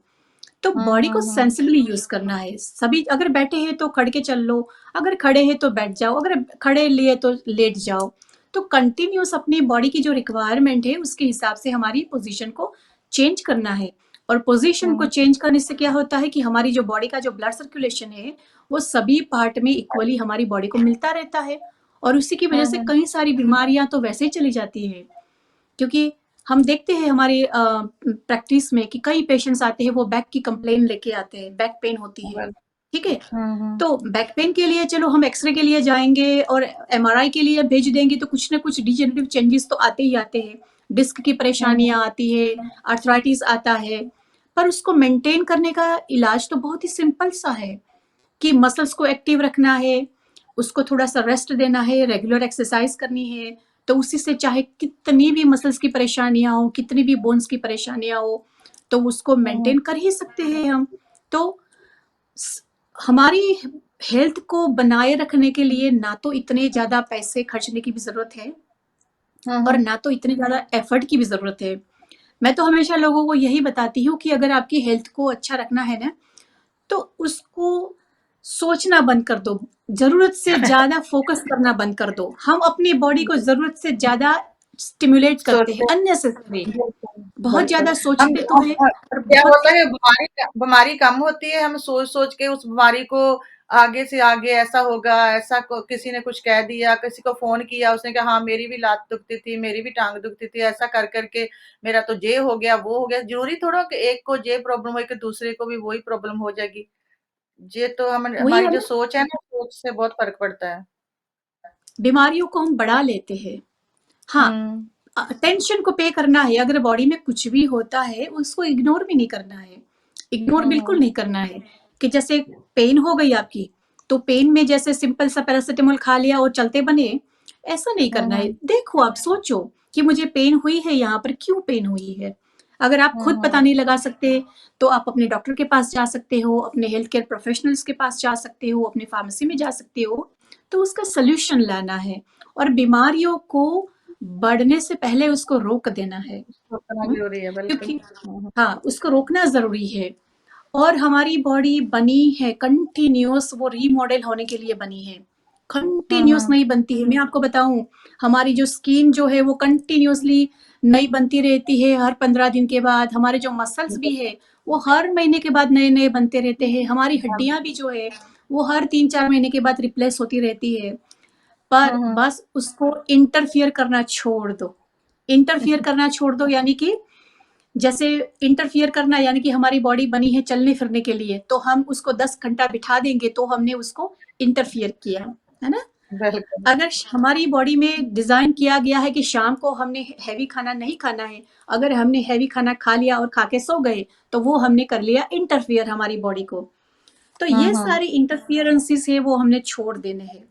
तो बॉडी को सेंसिबली यूज करना है। सभी अगर बैठे हैं तो खड़ के चल लो, अगर खड़े हैं तो बैठ जाओ, अगर खड़े लिए तो लेट जाओ। तो कंटिन्यूस अपनी बॉडी की जो रिक्वायरमेंट है उसके हिसाब से हमारी पोजीशन को चेंज करना है। और पोजीशन को चेंज करने से क्या होता है कि हमारी जो बॉडी का जो ब्लड सर्कुलेशन है वो सभी पार्ट में इक्वली हमारी बॉडी को मिलता रहता है। और उसी की वजह से कई सारी बीमारियां तो वैसे ही चली जाती है। क्योंकि हम देखते हैं हमारे प्रैक्टिस में कि कई पेशेंट्स आते हैं, वो बैक की कंप्लेन लेके आते हैं, बैक पेन होती है, ठीक है? तो बैक पेन के लिए चलो हम एक्सरे के लिए जाएंगे और एमआरआई के लिए भेज देंगे, तो कुछ ना कुछ डिजेनरेटिव चेंजेस तो आते ही आते हैं। डिस्क की परेशानियां आती है, आर्थराइटिस आता है। पर उसको मेंटेन करने का इलाज तो बहुत ही सिंपल सा है कि मसल्स को एक्टिव रखना है, उसको थोड़ा सा रेस्ट देना है, रेगुलर एक्सरसाइज करनी है। तो उसी से चाहे कितनी भी मसल्स की परेशानियां हो, कितनी भी बोन्स की परेशानियां हो, तो उसको मेंटेन कर ही सकते हैं हम। तो हमारी हेल्थ को बनाए रखने के लिए ना तो इतने ज्यादा पैसे खर्चने की भी जरूरत है और ना तो इतने ज्यादा एफर्ट की भी जरूरत है। मैं तो हमेशा लोगों को यही बताती हूँ कि अगर आपकी हेल्थ को अच्छा रखना है ना, तो उसको सोचना बंद कर दो, जरूरत से ज्यादा फोकस करना बंद कर दो। हम अपनी बॉडी को जरूरत से ज्यादा स्टिमुलेट करते हैं, सोचते अननेसेसरी। बिल्कुल, बहुत बिल्कुल। ज्यादा हम सोचते तो है और क्या बहुत होता है, बीमारी कम होती है, हम सोच-सोच के उस बीमारी को आगे से आगे ऐसा होगा, ऐसा किसी ने कुछ कह दिया, किसी को फ़ोन किया, उसने कहा हाँ, मेरी भी लात दुखती थी, मेरी भी टाँग दुखती थी, ऐसा कर के मेरा तो ये हो गया, वो हो गया। ज़रूरी थोड़ा कि एक को ये प्रॉब्लम हुई कि दूसरे को भी वही प्रॉब्लम हो जाएगी। ये तो वही हमारी है जो ना, सोच है ना, सोच से बहुत फ़र्क पड़ता है। बीमारियों को हम बढ़ा लेते हैं। हाँ, हुँ, टेंशन को पे करना है। अगर बॉडी में कुछ भी होता है उसको इग्नोर भी नहीं करना है, इग्नोर बिल्कुल नहीं करना है। कि जैसे पेन हो गई आपकी, तो पेन में जैसे सिंपल सा पैरासिटामोल खा लिया और चलते बने, ऐसा नहीं हुँ, करना है। हुँ, देखो, आप सोचो कि मुझे पेन हुई है, यहाँ पर क्यों पेन हुई है। अगर आप हुँ, खुद पता हुँ, नहीं लगा सकते, तो आप अपने डॉक्टर के पास जा सकते हो, अपने हेल्थ केयर प्रोफेशनल्स के पास जा सकते हो, अपने फार्मेसी में जा सकते हो। तो उसका सोल्यूशन लाना है और बीमारियों को बढ़ने से पहले उसको रोक देना है। सोचना ज़रूरी है, बिल्कुल। क्योंकि हुँ, हुँ, हाँ, उसको रोकना जरूरी है। और हमारी बॉडी बनी है कंटिन्यूअस, वो रीमॉडल होने के लिए बनी है, हुँ, कंटिन्यूअस हुँ, नहीं बनती है। मैं आपको बताऊं, हमारी जो स्किन जो है वो कंटिन्यूअसली नई बनती रहती है। हर 15 दिन के बाद हमारे जो मसल्स भी है वो हर महीने के बाद नए नए बनते रहते हैं। हमारी हड्डियां भी जो है वो हर 3-4 महीने के बाद रिप्लेस होती रहती है। हुँ, पर हुँ, बस उसको इंटरफियर करना छोड़ दो। इंटरफियर करना छोड़ दो, यानी कि जैसे इंटरफियर करना, यानी कि हमारी बॉडी बनी है चलने फिरने के लिए, तो हम उसको 10 घंटा बिठा देंगे तो हमने उसको इंटरफियर किया, है ना? बिल्कुल। अगर हमारी बॉडी में डिजाइन किया गया है कि शाम को हमने हैवी खाना नहीं खाना है, अगर हमने हैवी खाना खा लिया और खा के सो गए, तो वो हमने कर लिया इंटरफियर हमारी बॉडी को। तो ये हम्म। सारी इंटरफियरेंसेस है वो हमने छोड़ देने हैं।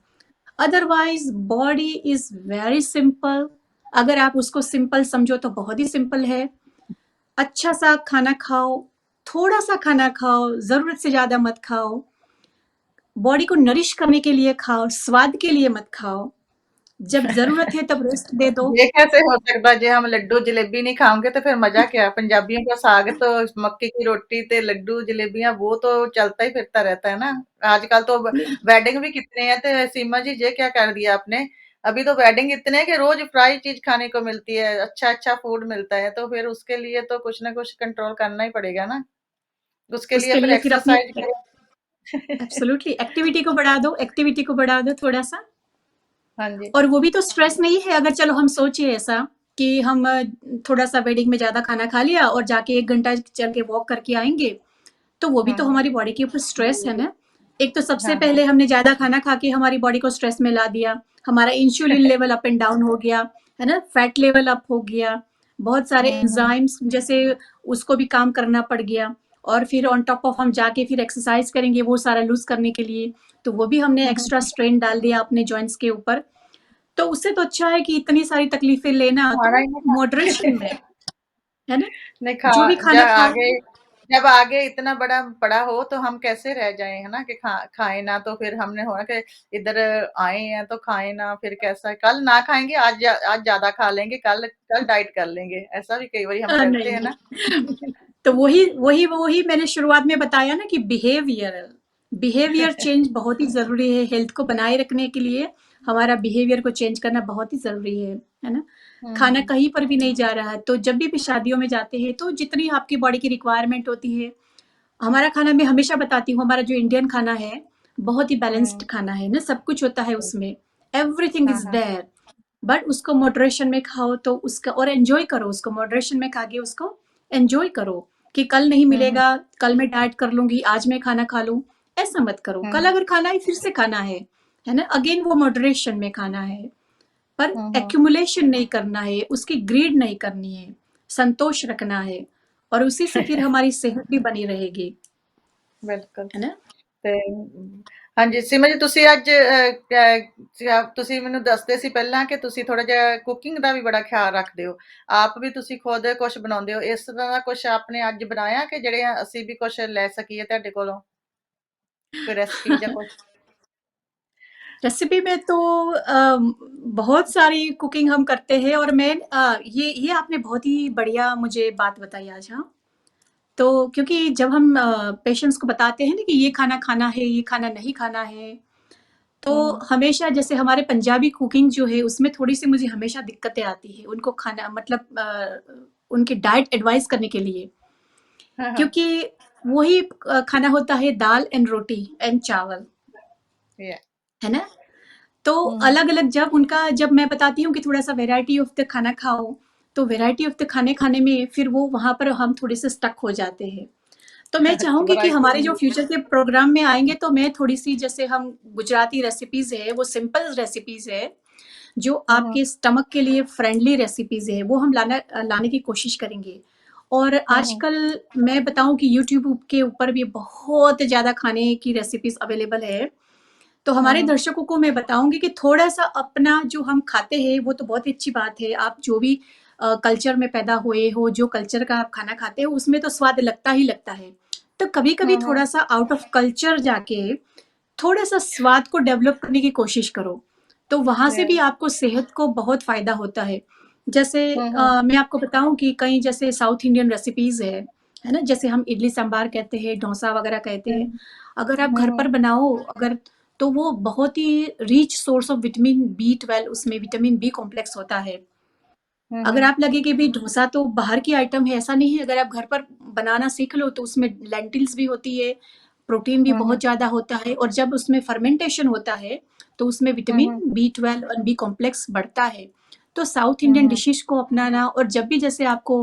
Otherwise body is very simple. अगर आप उसको सिंपल समझो तो बहुत ही सिंपल है। अच्छा सा खाना खाओ, थोड़ा सा खाना खाओ, जरूरत से ज्यादा मत खाओ, बॉडी को नरिश करने के लिए खाओ, स्वाद के लिए मत खाओ। जब जरूरत है तब रेस्ट दे दो। ये कैसे हो सकता है जे हम लड्डू जलेबी नहीं खाओगे तो फिर मजा क्या? पंजाबियों का साग तो मक्की की रोटी ते लड्डू जलेबियां वो तो चलता ही फिरता रहता है ना। आजकल तो वेडिंग भी कितने हैं। तो सीमा जी ये क्या कर दिया आपने? अभी तो वेडिंग इतने हैं कि रोज फ्राई चीज खाने को मिलती है, अच्छा अच्छा फूड मिलता है, तो फिर उसके लिए तो कुछ ना कुछ कंट्रोल करना ही पड़ेगा ना। उसके लिए उसके फिर लिए फिर अपनी एक्सरसाइज करो। एब्सोल्युटली एक्टिविटी को बढ़ा दो, एक्टिविटी को बढ़ा दो थोड़ा सा। हाँ जी। और वो भी तो स्ट्रेस नहीं है। अगर चलो हम सोचिए ऐसा कि हम थोड़ा सा वेडिंग में ज्यादा खाना खा लिया और जाके 1 घंटा चल के वॉक करके आएंगे, तो वो भी तो हम्म। हमारी बॉडी के ऊपर स्ट्रेस है ना। एक तो सबसे हाँ हाँ। पहले हमने ज्यादा खाना खा के हमारी बॉडी को स्ट्रेस में ला दिया, हमारा insulin level up and down हो गया, है ना, फैट लेवल अप हो गया, बहुत सारे हम्म। एंजाइम्स जैसे उसको भी काम करना पड़ गया। और फिर ऑन टॉप ऑफ हम जाके फिर एक्सरसाइज करेंगे वो सारा लूज करने के लिए, तो वो भी हमने एक्स्ट्रा हम्म। स्ट्रेन डाल दिया अपने जॉइंट्स के ऊपर। तो उससे तो अच्छा है कि इतनी सारी तकलीफें लेना खाना तो ही नहीं मॉडरेशन में, खा है ना, नहीं खा जो भी जब खाना खाओ। आगे जब आगे इतना बड़ा बड़ा हो तो हम कैसे रह जाएं, है ना, कि खाए ना तो फिर हमने होना कि इधर आए हैं तो खाए ना, फिर कैसा कल ना खाएंगे, आज ज्यादा खा लेंगे, कल कल डाइट कर लेंगे, ऐसा भी कई बार हम करते नहीं हैं ना। नहीं, तो वही वही वही मैंने शुरुआत में बताया ना कि बिहेवियर बिहेवियर चेंज बहुत ही जरूरी है हेल्थ को बनाए रखने के लिए। हमारा बिहेवियर को चेंज करना बहुत ही जरूरी है ना। खाना हम्म। कहीं पर भी नहीं जा रहा है, तो जब भी शादियों में जाते हैं तो जितनी आपकी बॉडी की रिक्वायरमेंट होती है, हमारा खाना मैं हमेशा बताती हूँ, हमारा जो इंडियन खाना है बहुत ही बैलेंस्ड हम्म। खाना है ना, सब कुछ होता है उसमें, एवरीथिंग हाँ इज हाँ। देयर। बट उसको मॉडरेशन में खाओ तो उसका और एंजॉय करो, उसको मॉडरेशन में खा के उसको एंजॉय करो कि कल नहीं हम्म। मिलेगा, कल मैं डाइट कर लूंगी, आज मैं खाना खा लूं, ऐसा मत करो। कल हम्म। अगर खाना है फिर से खाना है ना, अगेन वो मॉडरेशन में खाना है, पर हम्म। एक्यूमुलेशन नहीं करना है, उसकी ग्रीड नहीं करनी है, संतोष रखना है, और उसी से फिर हमारी सेहत भी बनी रहेगी, बिल्कुल। है ना। ਤੇ ਹਾਂਜੀ ਸੀਮਾ ਜੀ, ਤੁਸੀਂ ਅੱਜ ਤੁਸੀਂ ਮੈਨੂੰ ਦੱਸਦੇ ਸੀ ਪਹਿਲਾਂ ਕਿ ਤੁਸੀਂ ਥੋੜਾ ਜਿਹਾ ਕੁਕਿੰਗ ਦਾ ਵੀ ਬੜਾ ਖਿਆਲ ਰੱਖਦੇ ਹੋ। ਆਪ ਵੀ ਤੁਸੀਂ ਖੁਦ ਕੁਝ ਬਣਾਉਂਦੇ ਹੋ। ਇਸ ਤਰ੍ਹਾਂ ਦਾ ਕੁਝ ਆਪਨੇ ਅੱਜ ਬਣਾਇਆ ਕਿ ਜਿਹੜੇ ਅਸੀਂ ਵੀ ਕੁਝ ਲੈ ਸਕੀਏ ਤੁਹਾਡੇ ਕੋਲੋਂ? ਕੋਈ रेसिपी ਜਾਂ कुछ? रेसिपी में तो बहुत सारी कुकिंग हम करते हैं, और मैं ये आपने बहुत ही बढ़िया मुझे बात बताई आज। हाँ, तो क्योंकि जब हम पेशेंट्स को बताते हैं ना कि ये खाना खाना है, ये खाना नहीं खाना है, तो हम्म। हमेशा जैसे हमारे पंजाबी कुकिंग जो है उसमें थोड़ी सी मुझे हमेशा दिक्कतें आती है उनको खाना, मतलब उनकी डाइट एडवाइस करने के लिए, हाँ हाँ। क्योंकि वही खाना होता है दाल एंड रोटी एंड चावल, या। है ना। तो हम्म। अलग अलग जब मैं बताती हूँ कि थोड़ा सा वेराइटी ऑफ द खाना खाओ, तो वेराइटी ऑफ द खाने खाने में फिर वो वहां पर हम थोड़े से स्टक हो जाते हैं। तो मैं अच्छा, चाहूंगी कि वैरायटी हमारे नहीं जो मिलती। फ्यूचर के प्रोग्राम में आएंगे तो मैं थोड़ी सी, जैसे हम गुजराती रेसिपीज है वो सिंपल रेसिपीज है, जो हम्म। आपके स्टमक के लिए फ्रेंडली रेसिपीज है वो हम लाने की कोशिश करेंगे। और हम्म। आजकल मैं बताऊं कि यूट्यूब के ऊपर भी बहुत ज्यादा खाने की रेसिपीज अवेलेबल है। तो हमारे हम्म। दर्शकों को मैं बताऊंगी कि थोड़ा सा अपना जो हम खाते हैं वो तो बहुत ही अच्छी बात है, आप जो भी कल्चर में पैदा हुए हो, जो कल्चर का आप खाना खाते हो उसमें तो स्वाद लगता ही लगता है। तो कभी कभी हम्म। थोड़ा सा आउट ऑफ कल्चर जाके थोड़ा सा स्वाद को डेवलप करने की कोशिश करो, तो वहां से या। भी आपको सेहत को बहुत फायदा होता है। जैसे हम्म। मैं आपको बताऊं कि कई जैसे साउथ इंडियन रेसिपीज है ना, जैसे हम इडली सांबार कहते हैं, डोसा वगैरह कहते हैं, हम्म। अगर आप घर हम्म। पर बनाओ अगर, तो वो बहुत ही rich source of vitamin B12, उसमें विटामिन बी कॉम्प्लेक्स होता है। अगर हम्म। आप लगे कि भाई डोसा तो बाहर की आइटम है, ऐसा नहीं है, अगर आप घर पर बनाना सीख लो तो उसमें लेंटिल्स भी होती है, प्रोटीन भी हम्म। बहुत ज्यादा होता है, और जब उसमें फर्मेंटेशन होता है तो उसमें विटामिन हम्म। B12 और बी कॉम्प्लेक्स बढ़ता है। तो साउथ इंडियन हम्म। डिशेस को अपनाना, और जब भी जैसे आपको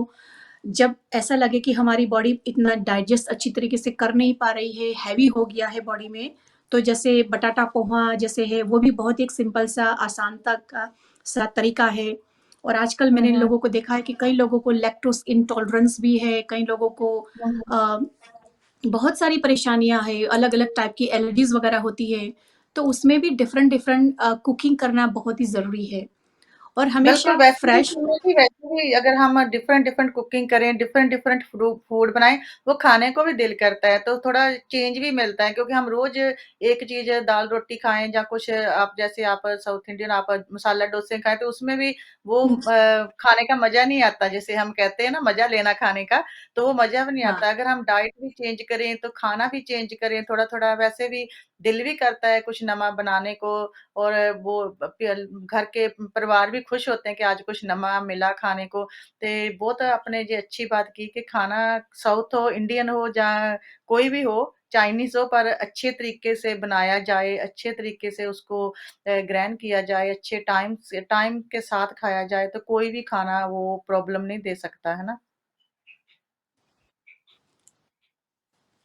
जब ऐसा लगे कि हमारी बॉडी इतना डाइजेस्ट अच्छी तरीके से कर नहीं पा रही है, हैवी हो गया है बॉडी में, तो जैसे बटाटा पोहा जैसे है, वो भी बहुत एक सिंपल सा आसानता का सा तरीका है। और आजकल मैंने हम्म लोगों को देखा है कि कई लोगों को लैक्टोज इंटॉलरेंस भी है, कई लोगों को हम्म। अ, बहुत सारी परेशानियां हैं, अलग-अलग टाइप की एलर्जीज वगैरह होती है, तो उसमें भी डिफरेंट डिफरेंट कुकिंग करना बहुत ही ज़रूरी है और बिल्कुल, हमेशा फ्रेश। वैसे भी अगर हम डिफरेंट डिफरेंट कुकिंग करें, डिफरेंट डिफरेंट फूड बनाएं, वो खाने को भी दिल करता है, तो थोड़ा चेंज भी मिलता है, क्योंकि हम रोज एक चीज दाल रोटी खाएं या कुछ, आप जैसे आप साउथ इंडियन आप मसाला डोसे खाएं, तो उसमें भी वो खाने का मजा नहीं आता, जैसे हम कहते हैं ना मजा लेना खाने का, तो वो मजा भी नहीं हाँ, आता। अगर हम डाइट भी चेंज करें तो खाना भी चेंज करें थोड़ा थोड़ा, वैसे भी दिल भी करता है कुछ नवा बनाने को, और वो घर के परिवार भी खुश होते हैं कि आज कुछ नवा मिला खाने को। ते बहुत आपने जी अच्छी बात की कि खाना साउथ हो, इंडियन हो या कोई भी हो, चाइनीज हो, पर अच्छे तरीके से बनाया जाए, अच्छे तरीके से उसको ग्रहण किया जाए, अच्छे टाइम के साथ खाया जाए, तो कोई भी खाना वो प्रॉब्लम नहीं दे सकता, है ना।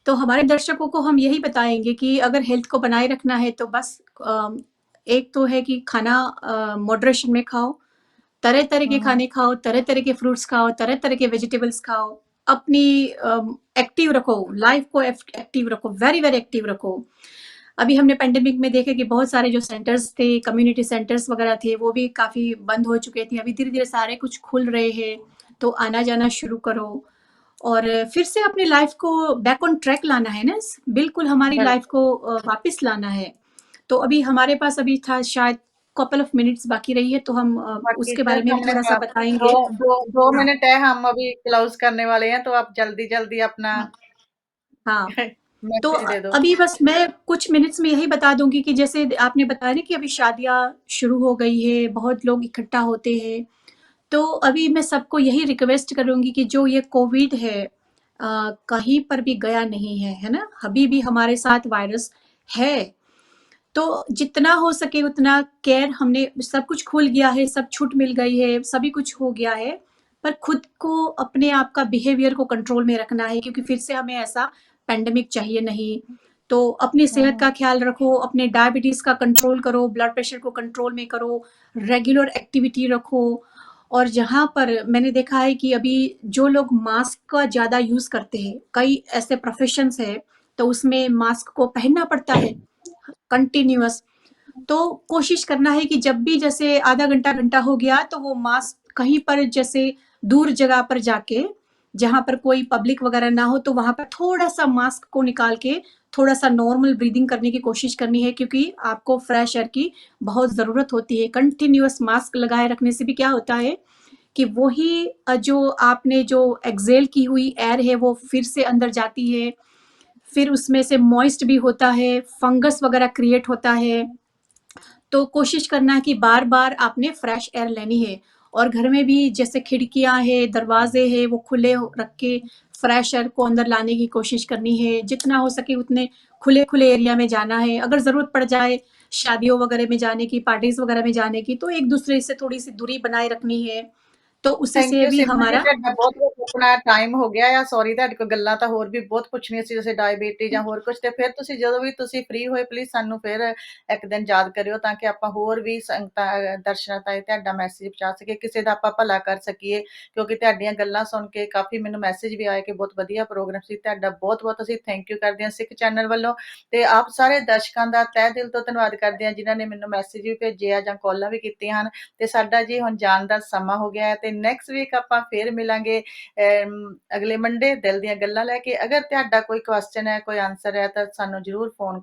तो हमारे दर्शकों को हम यही बताएँगे कि अगर हेल्थ को बनाए रखना है तो बस एक तो है कि खाना मॉडरेशन में खाओ, तरह-तरह के हम्म खाने खाओ, तरह-तरह के फ्रूट्स खाओ, तरह-तरह के वेजिटेबल्स खाओ, अपनी एक्टिव रखो, लाइफ को एक्टिव रखो, वेरी, वेरी एक्टिव रखो। अभी हमने पैंडेमिक में देखे कि बहुत सारे जो सेंटर्स थे, कम्युनिटी सेंटर्स वगैरह थे, वो भी काफ़ी बंद हो चुके थे। अभी धीरे-धीरे सारे कुछ खुल रहे हैं, तो आना-जाना शुरू करो और फिर से अपनी लाइफ को बैक ऑन ट्रैक लाना है ना, बिल्कुल हमारी लाइफ बिल्कुल। को वापस लाना है। तो अभी हमारे पास अभी था शायद कपल ऑफ मिनट्स बाकी रही है, तो हम बाकी उसके बारे सिर्फ में भी हमने थोड़ा-सा दो बताएँगे। दो दो हाँ, मिनट है, हम अभी क्लोज करने वाले हैं, तो आप जल्दी जल्दी अपना हाँ, हाँ। तो मैसेज दे दो। अभी बस मैं कुछ मिनट्स में यही बता दूँगी कि जैसे आपने बताया ना कि अभी शादियाँ शुरू हो गई है, बहुत लोग इकट्ठा होते हैं। तो अभी मैं सबको यही रिक्वेस्ट करूँगी कि जो ये कोविड है कहीं पर भी गया नहीं है, है ना? अभी भी हमारे साथ वायरस है। तो जितना हो सके उतना केयर हमने सब कुछ खुल गया है, सब छूट मिल गई है, सभी कुछ हो गया है, पर खुद को अपने आप का बिहेवियर को कंट्रोल में रखना है क्योंकि फिर से हमें ऐसा पैंडेमिक चाहिए नहीं। तो अपनी सेहत हम्म का ख्याल रखो, अपने डायबिटीज़ का कंट्रोल करो, ब्लड प्रेशर को कंट्रोल में करो, रेगुलर एक्टिविटी रखो और जहाँ पर मैंने देखा है कि अभी जो लोग मास्क का ज़्यादा यूज़ करते हैं, कई ऐसे प्रोफ़ेशंस हैं, तो उसमें मास्क को पहनना पड़ता है कंटिन्यूअस। तो कोशिश करना है कि जब भी जैसे आधा घंटा घंटा हो गया तो वो मास्क कहीं पर जैसे दूर जगह पर जाके जहां पर कोई पब्लिक वगैरह ना हो तो वहां पर थोड़ा सा मास्क को निकाल के थोड़ा सा नॉर्मल ब्रीदिंग करने की कोशिश करनी है क्योंकि आपको फ्रेश एयर की बहुत ज़रूरत होती है। कंटिन्यूअस मास्क लगाए रखने से भी क्या होता है कि वही जो आपने जो एक्सेल की हुई एयर है वो फिर से अंदर जाती है, फिर उसमें से मॉइस्ट भी होता है, फंगस वगैरह क्रिएट होता है। तो कोशिश करना है कि बार-बार आपने फ्रेश एयर लेनी है और घर में भी जैसे खिड़कियाँ हैं, दरवाज़े हैं, वो खुले रख के फ्रेश एयर को अंदर लाने की कोशिश करनी है। जितना हो सके उतने खुले-खुले एरिया में जाना है। अगर ज़रूरत पड़ जाए शादियों वगैरह में जाने की, पार्टीज़ वगैरह में जाने की, तो एक-दूसरे से थोड़ी-सी दूरी बनाए रखनी है। तो उससे थैंक से यू भी सिमरन जी, हमारा ਤੁਹਾਡਾ ਬਹੁਤ ਬਹੁਤ ਆਪਣਾ ਟਾਈਮ ਹੋ ਗਿਆ ਆ। ਸੌਰੀ, ਤੁਹਾਡੇ ਕੋਲ ਗੱਲਾਂ ਤਾਂ ਹੋਰ ਵੀ ਬਹੁਤ ਪੁੱਛਣੀਆਂ ਸੀ, ਜੈਸੇ ਡਾਇਬੀਟੀ ਜਾਂ ਹੋਰ ਕੁਝ, ਤੇ ਫਿਰ ਤੁਸੀਂ ਜਦੋਂ ਵੀ ਤੁਸੀਂ ਫ੍ਰੀ ਹੋਏ ਪਲੀਜ਼ ਸਾਨੂੰ ਫਿਰ ਇੱਕ ਦਿਨ ਯਾਦ ਕਰਿਓ, ਤਾਂ ਕਿ ਆਪਾਂ ਹੋਰ ਵੀ ਸੰਗਤਾਂ ਦਰਸ਼ਨਾਂ ਤਾਈਂ ਤੁਹਾਡਾ ਮੈਸੇਜ ਪਹੁੰਚਾ ਸਕੀਏ, ਕਿਸੇ ਦਾ ਆਪਾਂ ਭਲਾ ਕਰ ਸਕੀਏ, ਕਿਉਂਕਿ ਤੁਹਾਡੀਆਂ ਗੱਲਾਂ ਸੁਣ ਕੇ ਕਾਫੀ ਮੈਨੂੰ ਮੈਸੇਜ ਵੀ ਆਏ ਕਿ ਬਹੁਤ ਵਧੀਆ ਪ੍ਰੋਗਰਾਮ ਸੀ। ਤੁਹਾਡਾ ਬਹੁਤ ਬਹੁਤ ਅਸੀਂ ਥੈਂਕ ਯੂ ਕਰਦੇ ਹਾਂ ਸਿੱਖ ਚੈਨਲ ਵੱਲੋਂ, ਤੇ ਆਪ ਸਾਰੇ ਦਰਸ਼ਕਾਂ ਦਾ ਤਹਿ ਦਿਲ ਤੋਂ ਧੰਨਵਾਦ ਕਰਦੇ ਹਾਂ ਜਿਨ੍ਹਾਂ ਨੇ ਮੈਨੂੰ ਮੈਸੇਜ ਵੀ ਭੇਜੇ ਆ ਜਾਂ ਕਾਲਾਂ ਵੀ ਕੀਤੀਆਂ ਹਨ। ਤੇ ਸਾਡਾ ਜੀ ਹੁਣ ਜਾਣ ਦਾ ਸਮਾਂ ਹੋ ਗਿਆ ਹੈ, ਤੇ ਨੈਕਸਟ ਵੀਕ ਆਪਾਂ ਫੇਰ ਮਿਲਾਂਗੇ ਅਗਲੇ ਮੰਡੇ ਦਿਲ ਦੀਆਂ ਗੱਲਾਂ ਲੈ ਕੇ। ਅਗਰ ਤੁਹਾਡਾ ਕੋਈ ਕੁਐਸਚਨ ਹੈ, ਕੋਈ ਆਨਸਰ ਹੈ, ਤਾਂ ਸਾਨੂੰ ਜ਼ਰੂਰ ਫੋਨ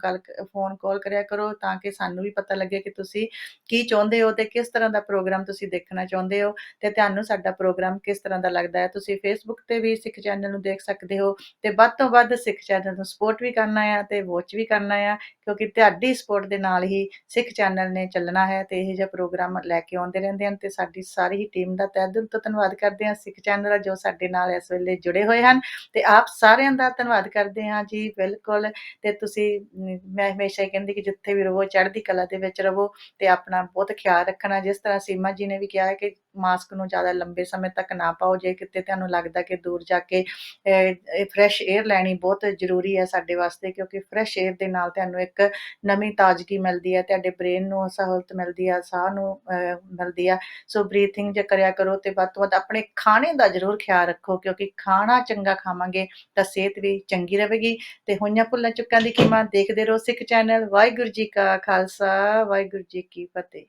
ਕਾਲ ਕਰਿਆ ਕਰੋ, ਤਾਂ ਕਿ ਸਾਨੂੰ ਵੀ ਪਤਾ ਲੱਗੇ ਕਿ ਤੁਸੀਂ ਕੀ ਚਾਹੁੰਦੇ ਹੋ ਤੇ ਕਿਸ ਤਰ੍ਹਾਂ ਦਾ ਪ੍ਰੋਗਰਾਮ ਤੁਸੀਂ ਦੇਖਣਾ ਚਾਹੁੰਦੇ ਹੋ, ਤੇ ਤੁਹਾਨੂੰ ਸਾਡਾ ਪ੍ਰੋਗਰਾਮ ਕਿਸ ਤਰ੍ਹਾਂ ਦਾ ਲੱਗਦਾ ਹੈ। ਤੁਸੀਂ ਫੇਸਬੁੱਕ ਤੇ ਵੀ ਸਿੱਖ ਚੈਨਲ ਨੂੰ ਦੇਖ ਸਕਦੇ ਹੋ, ਤੇ ਵੱਧ ਤੋਂ ਵੱਧ ਸਿੱਖ ਚੈਨਲ ਨੂੰ ਸਪੋਰਟ ਵੀ ਕਰਨਾ ਆ ਤੇ ਵਾਚ ਵੀ ਕਰਨਾ ਆ, ਕਿਉਂਕਿ ਤੁਹਾਡੀ ਸਪੋਰਟ ਦੇ ਨਾਲ ਹੀ ਸਿੱਖ ਚੈਨਲ ਨੇ ਚੱਲਣਾ ਹੈ, ਤੇ ਇਹ ਜਿਹਾ ਪ੍ਰੋਗਰਾਮ ਲੈ ਕੇ ਆਉਂਦੇ ਰਹਿੰਦੇ ਹਨ, ਤੇ ਸਾਡੀ ਸਾਰੀ ਹੀ ਟੀਮ ਦਾ ਤਹਿ ਦਿਲ ਤੋਂ ਧੰਨਵਾਦ ਕਰਦੇ ਹਾਂ ਸਿੱਖ ਚੈਨਲ ਦਾ, ਜੋ ਸਾਡੇ ਨਾਲ ਇਸ ਵੇਲੇ ਜੁੜੇ ਹੋਏ ਹਨ, ਤੇ ਆਪ ਸਾਰਿਆਂ ਦਾ ਧੰਨਵਾਦ ਕਰਦੇ ਹਾਂ ਜੀ। ਬਿਲਕੁਲ, ਤੇ ਤੁਸੀਂ ਮੈਂ ਹਮੇਸ਼ਾ ਹੀ ਕਹਿੰਦੀ ਕਿ ਜਿੱਥੇ ਵੀ ਰਹੋ ਚੜ੍ਹਦੀ ਕਲਾ ਦੇ ਵਿੱਚ ਰਹੋ, ਤੇ ਆਪਣਾ ਬਹੁਤ ਖਿਆਲ ਰੱਖਣਾ। ਜਿਸ ਤਰ੍ਹਾਂ ਸੀਮਾ ਜੀ ਨੇ ਵੀ ਕਿਹਾ ਹੈ ਕਿ ਮਾਸਕ ਨੂੰ ਜ਼ਿਆਦਾ ਲੰਬੇ ਸਮੇਂ ਤੱਕ ਨਾ ਪਾਓ। ਜੇ ਕਿਤੇ ਤੁਹਾਨੂੰ ਲੱਗਦਾ ਕਿ ਦੂਰ ਜਾ ਕੇ ਫਰੈਸ਼ ਏਅਰ ਲੈਣੀ ਬਹੁਤ ਜ਼ਰੂਰੀ ਹੈ ਸਾਡੇ ਵਾਸਤੇ, ਕਿਉਂਕਿ ਫਰੈਸ਼ ਏਅਰ ਦੇ ਨਾਲ ਤੁਹਾਨੂੰ ਇੱਕ ਨਵੀਂ ਤਾਜ਼ਗੀ ਮਿਲਦੀ ਹੈ, ਤੁਹਾਡੇ ਬ੍ਰੇਨ ਨੂੰ ਸਹੂਲਤ ਮਿਲਦੀ ਆ, ਸਾਹ ਨੂੰ ਮਿਲਦੀ ਆ। ਸੋ ਬਰੀਥਿੰਗ ਜੇ ਕਰਿਆ ਕਰੋ, ਤੇ ਵੱਧ ਤੋਂ ਵੱਧ ਆਪਣੇ ਖਾਣੇ ਦਾ ਜ਼ਰੂਰ ਖਿਆਲ ਰੱਖੋ, ਕਿਉਂਕਿ ਖਾਣਾ ਚੰਗਾ ਖਾਵਾਂਗੇ ਤਾਂ ਸਿਹਤ ਵੀ ਚੰਗੀ ਰਹੇਗੀ। ਤੇ ਹੋਈਆਂ ਭੁੱਲਾਂ ਚੁੱਕਾਂ ਦੀ ਖਿਮਾ, ਦੇਖਦੇ ਰਹੋ ਸਿੱਖ ਚੈਨਲ। ਵਾਹਿਗੁਰੂ ਜੀ ਕਾ ਖਾਲਸਾ, ਵਾਹਿਗੁਰੂ ਜੀ ਕੀ ਫਤਿਹ।